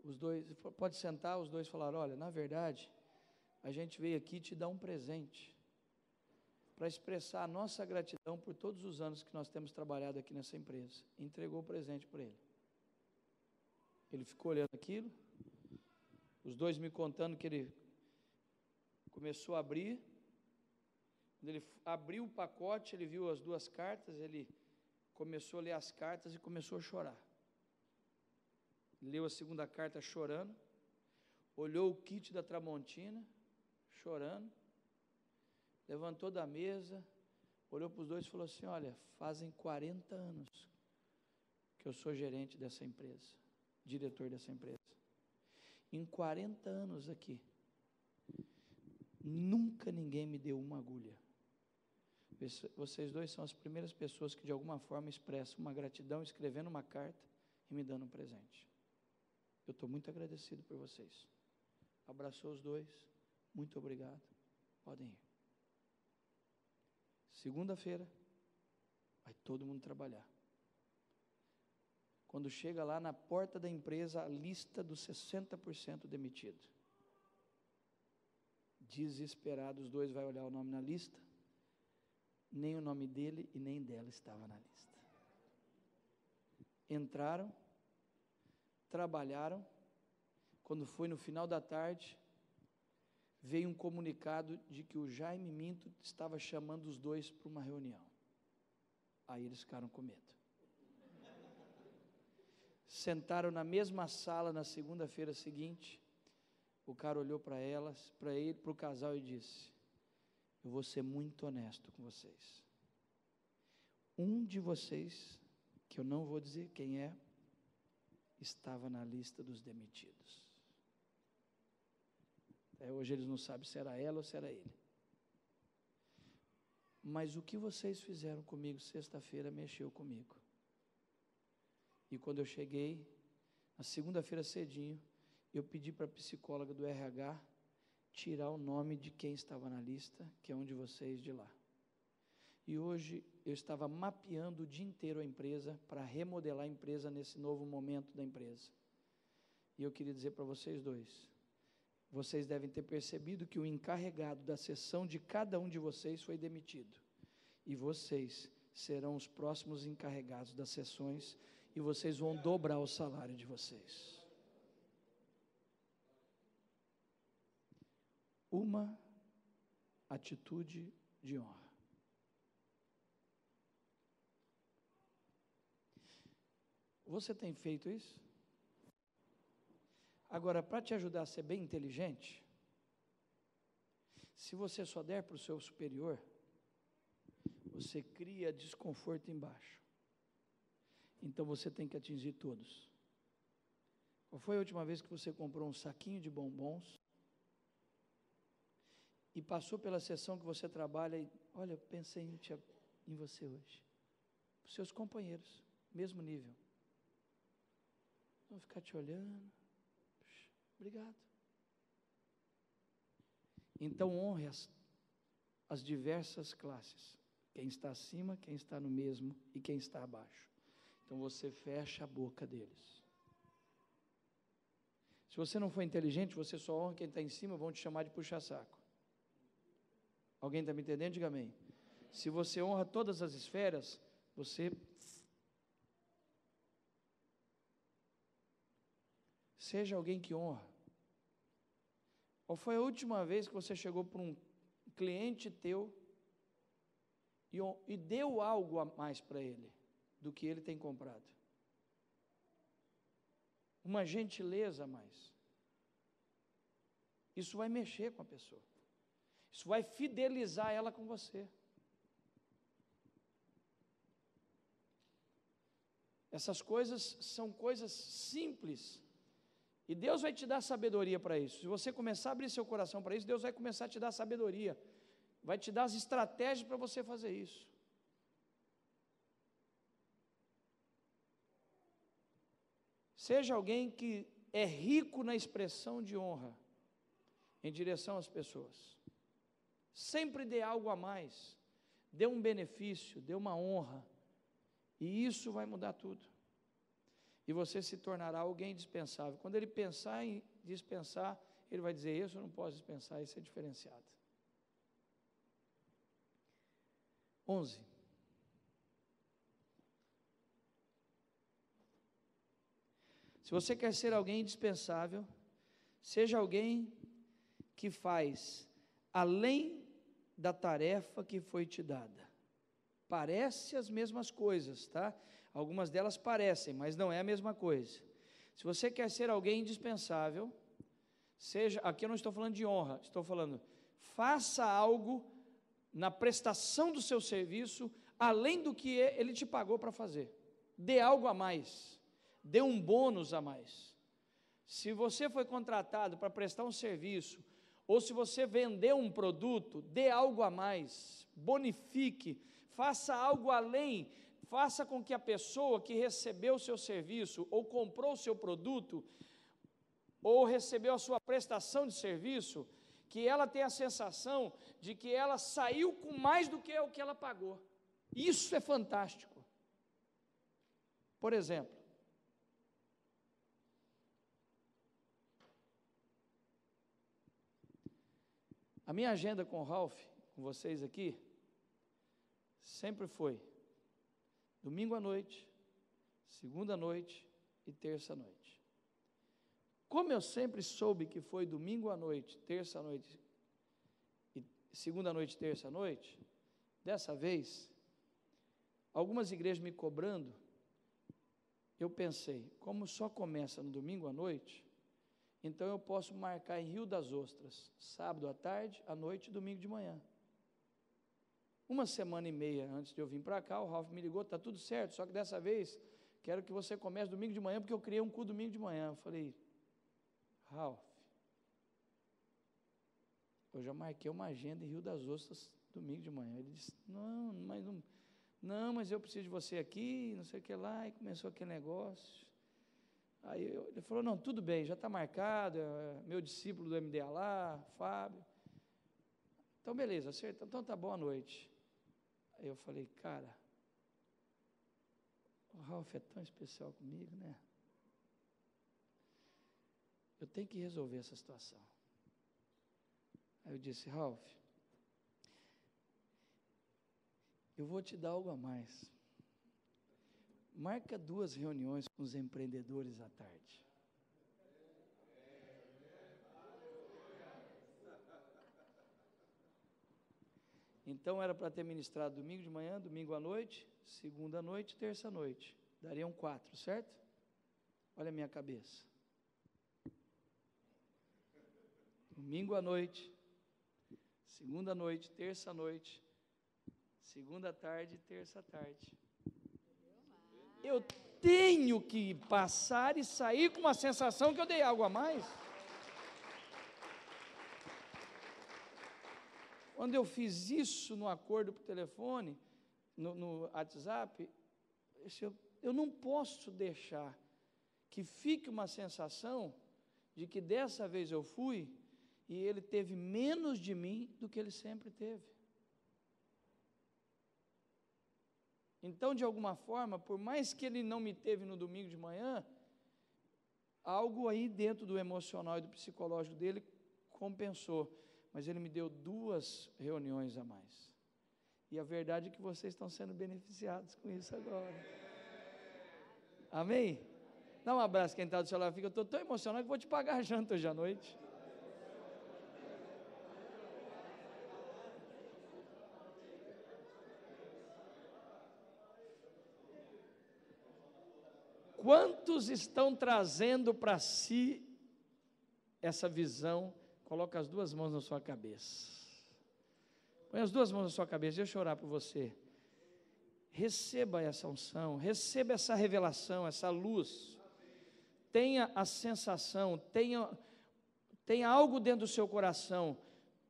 Os dois, pode sentar, os dois falaram, olha, na verdade, a gente veio aqui te dar um presente, para expressar a nossa gratidão por todos os anos que nós temos trabalhado aqui nessa empresa. Entregou o presente para ele. Ele ficou olhando aquilo, os dois me contando que ele começou a abrir. Quando ele abriu o pacote, ele viu as 2 cartas, ele começou a ler as cartas e começou a chorar. Leu a 2ª carta chorando, olhou o kit da Tramontina, chorando, levantou da mesa, olhou para os dois e falou assim, olha, fazem 40 anos que eu sou gerente dessa empresa, diretor dessa empresa. Em 40 anos aqui, nunca ninguém me deu uma agulha. Vocês dois são as primeiras pessoas que de alguma forma expressam uma gratidão, escrevendo uma carta e me dando um presente. Eu estou muito agradecido por vocês. Abraçou os dois, muito obrigado, podem ir. Segunda-feira, vai todo mundo trabalhar. Quando chega lá na porta da empresa, a lista dos 60% demitido. Desesperado, os dois vai olhar o nome na lista, nem o nome dele e nem dela estava na lista. Entraram, trabalharam, quando foi no final da tarde, veio um comunicado de que o Jaime Minto estava chamando os dois para uma reunião. Aí eles ficaram com medo. Sentaram na mesma sala na segunda-feira seguinte, o cara olhou para elas, para o casal e disse, eu vou ser muito honesto com vocês. Um de vocês, que eu não vou dizer quem é, estava na lista dos demitidos. Até hoje eles não sabem se era ela ou se era ele. Mas o que vocês fizeram comigo sexta-feira mexeu comigo. E quando eu cheguei, na segunda-feira cedinho, eu pedi para a psicóloga do RH tirar o nome de quem estava na lista, que é um de vocês de lá. E hoje eu estava mapeando o dia inteiro a empresa, para remodelar a empresa nesse novo momento da empresa. E eu queria dizer para vocês dois, vocês devem ter percebido que o encarregado da sessão de cada um de vocês foi demitido. E vocês serão os próximos encarregados das sessões, e vocês vão dobrar o salário de vocês. Uma atitude de honra. Você tem feito isso? Agora, para te ajudar a ser bem inteligente, se você só der para o seu superior, você cria desconforto embaixo. Então você tem que atingir todos. Qual foi a última vez que você comprou um saquinho de bombons e passou pela sessão que você trabalha e, olha, eu pensei em você hoje. Os seus companheiros, mesmo nível. Vão ficar te olhando. Obrigado. Então honre as diversas classes. Quem está acima, quem está no mesmo e quem está abaixo. Então você fecha a boca deles. Se você não for inteligente, você só honra quem está em cima, vão te chamar de puxa-saco. Alguém está me entendendo? Diga amém. Se você honra todas as esferas, você... Seja alguém que honra. Qual foi a última vez que você chegou para um cliente teu e deu algo a mais para ele do que ele tem comprado? Uma gentileza a mais. Isso vai mexer com a pessoa. Isso vai fidelizar ela com você. Essas coisas são coisas simples. E Deus vai te dar sabedoria para isso. Se você começar a abrir seu coração para isso, Deus vai começar a te dar sabedoria. Vai te dar as estratégias para você fazer isso. Seja alguém que é rico na expressão de honra em direção às pessoas. Sempre dê algo a mais. Dê um benefício, dê uma honra. E isso vai mudar tudo. E você se tornará alguém dispensável. Quando ele pensar em dispensar, ele vai dizer, isso eu não posso dispensar, isso é diferenciado. 11. Se você quer ser alguém indispensável, seja alguém que faz além da tarefa que foi te dada. Parece as mesmas coisas, tá? Algumas delas parecem, mas não é a mesma coisa. Se você quer ser alguém indispensável, seja, aqui eu não estou falando de honra, estou falando, faça algo na prestação do seu serviço, além do que ele te pagou para fazer. Dê algo a mais, dê um bônus a mais. Se você foi contratado para prestar um serviço, ou se você vendeu um produto, dê algo a mais, bonifique, faça algo além, faça com que a pessoa que recebeu o seu serviço, ou comprou o seu produto, ou recebeu a sua prestação de serviço, que ela tenha a sensação de que ela saiu com mais do que o que ela pagou. Isso é fantástico. Por exemplo, a minha agenda com o Ralph, com vocês aqui, sempre foi domingo à noite, segunda à noite e terça à noite. Como eu sempre soube que foi domingo à noite, terça à noite, e segunda à noite, terça à noite, dessa vez, algumas igrejas me cobrando, eu pensei, como só começa no domingo à noite, então eu posso marcar em Rio das Ostras, sábado à tarde, à noite e domingo de manhã. Uma semana e meia antes de eu vir para cá, o Ralph me ligou, está tudo certo, só que dessa vez, quero que você comece domingo de manhã, porque eu criei um culto domingo de manhã. Eu falei, Ralph, eu já marquei uma agenda em Rio das Ostras, domingo de manhã. Ele disse, mas eu preciso de você aqui, não sei o que lá, e começou aquele negócio. Aí ele falou, não, tudo bem, já está marcado, meu discípulo do MDA lá, Fábio. Então, beleza, acerta, então tá bom à noite. Aí eu falei, cara, o Ralph é tão especial comigo, né? Eu tenho que resolver essa situação. Aí eu disse, Ralph, eu vou te dar algo a mais. Marca 2 reuniões com os empreendedores à tarde. Então era para ter ministrado domingo de manhã, domingo à noite, segunda à noite, terça à noite. Dariam 4, certo? Olha a minha cabeça. Domingo à noite, segunda à noite, terça à noite, segunda à tarde, terça à tarde. Eu tenho que passar e sair com uma sensação que eu dei algo a mais. Quando eu fiz isso no acordo por telefone, no WhatsApp, eu não posso deixar que fique uma sensação de que dessa vez eu fui e ele teve menos de mim do que ele sempre teve. Então, de alguma forma, por mais que ele não me teve no domingo de manhã, algo aí dentro do emocional e do psicológico dele compensou. Mas ele me deu 2 reuniões a mais. E a verdade é que vocês estão sendo beneficiados com isso agora. Amém? Dá um abraço quem está do seu lado. Eu estou tão emocionado que vou te pagar a janta hoje à noite. Quantos estão trazendo para si essa visão? Coloca as 2 mãos na sua cabeça. Põe as 2 mãos na sua cabeça, deixa eu orar por você. Receba essa unção, receba essa revelação, essa luz. Tenha a sensação, tenha algo dentro do seu coração.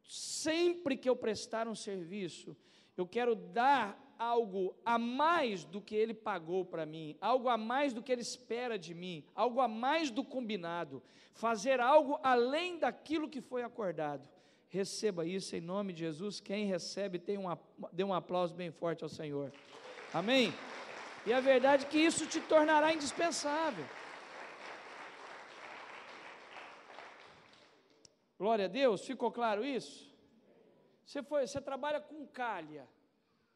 Sempre que eu prestar um serviço, eu quero dar algo a mais do que ele pagou para mim, algo a mais do que ele espera de mim, algo a mais do combinado, fazer algo além daquilo que foi acordado. Receba isso em nome de Jesus. Quem recebe, dê um aplauso bem forte ao Senhor. Amém? E a verdade é que isso te tornará indispensável. Glória a Deus, ficou claro isso? Você trabalha com calha,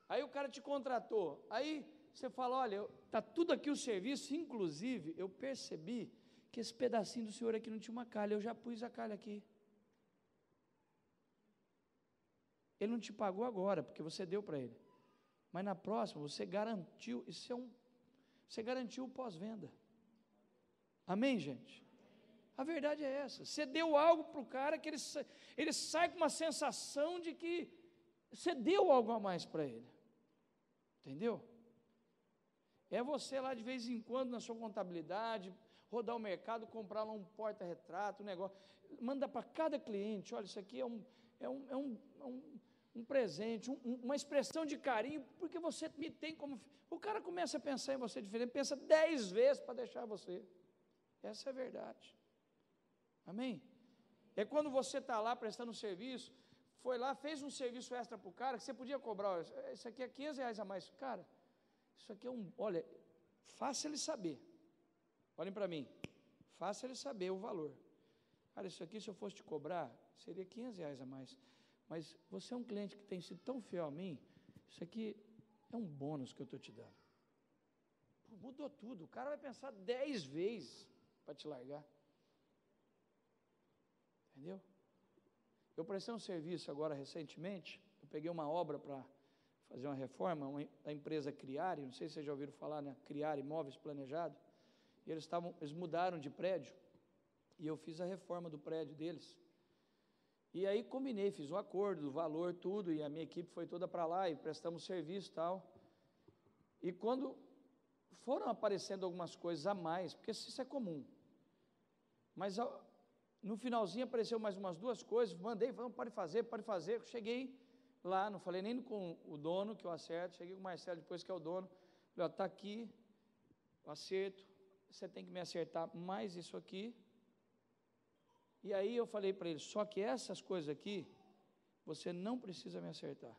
aí o cara te contratou, aí você fala, olha, está tudo aqui o serviço, inclusive eu percebi que esse pedacinho do senhor aqui não tinha uma calha, eu já pus a calha aqui. Ele não te pagou agora, porque você deu para ele, mas na próxima você garantiu, você garantiu o pós-venda. Amém, gente? A verdade é essa, você deu algo para o cara que ele sai com uma sensação de que você deu algo a mais para ele, entendeu? É você lá de vez em quando na sua contabilidade, rodar o mercado, comprar lá um porta-retrato, um negócio, manda para cada cliente, olha, isso aqui é um presente, uma expressão de carinho, porque você me tem como... O cara começa a pensar em você diferente, pensa 10 vezes para deixar você, essa é a verdade. Amém? É quando você está lá prestando um serviço, foi lá, fez um serviço extra para o cara, que você podia cobrar, olha, isso aqui é 500 reais a mais. Cara, isso aqui olha, faça ele saber. Olhem para mim, faça ele saber o valor. Cara, isso aqui se eu fosse te cobrar, seria 500 reais a mais. Mas você é um cliente que tem sido tão fiel a mim, isso aqui é um bônus que eu estou te dando. Pô, mudou tudo, o cara vai pensar 10 vezes para te largar. Entendeu? Eu prestei um serviço agora recentemente, eu peguei uma obra para fazer uma reforma, da empresa Criare, não sei se vocês já ouviram falar, né? Criare Imóveis Planejado, e eles mudaram de prédio, e eu fiz a reforma do prédio deles, e aí combinei, fiz um acordo do valor, tudo, e a minha equipe foi toda para lá, e prestamos serviço e tal, e quando foram aparecendo algumas coisas a mais, porque isso é comum, mas no finalzinho apareceu mais umas 2 coisas, mandei, falei, pode fazer, cheguei lá, não falei nem com o dono, que eu acerto, cheguei com o Marcelo depois, que é o dono, falei, está aqui, eu acerto, você tem que me acertar mais isso aqui, e aí eu falei para ele, só que essas coisas aqui, você não precisa me acertar,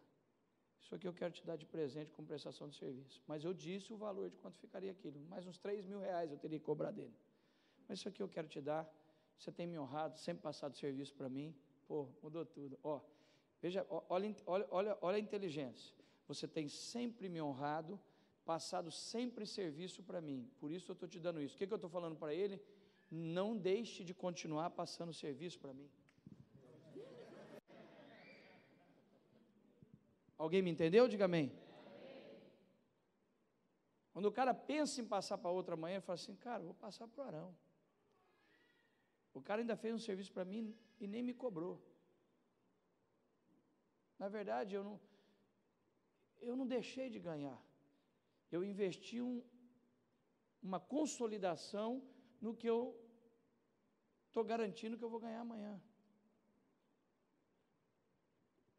isso aqui eu quero te dar de presente como prestação de serviço, mas eu disse o valor de quanto ficaria aquilo, mais uns 3 mil reais eu teria que cobrar dele, mas isso aqui eu quero te dar, você tem me honrado, sempre passado serviço para mim, pô, mudou tudo, ó, veja, olha a inteligência, você tem sempre me honrado, passado sempre serviço para mim, por isso eu estou te dando isso, o que eu estou falando para ele? Não deixe de continuar passando serviço para mim. Alguém me entendeu? Diga amém. Quando o cara pensa em passar para outra amanhã, ele fala assim, cara, vou passar para o Arão. O cara ainda fez um serviço para mim e nem me cobrou. Na verdade, eu não deixei de ganhar. Eu investi uma consolidação no que eu estou garantindo que eu vou ganhar amanhã.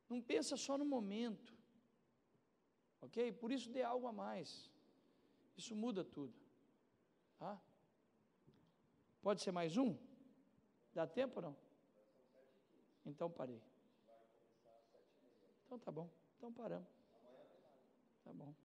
Não pensa só no momento. Ok? Por isso dê algo a mais. Isso muda tudo. Tá? Pode ser mais um? Dá tempo ou não? Então parei. Então tá bom. Então paramos. Tá bom.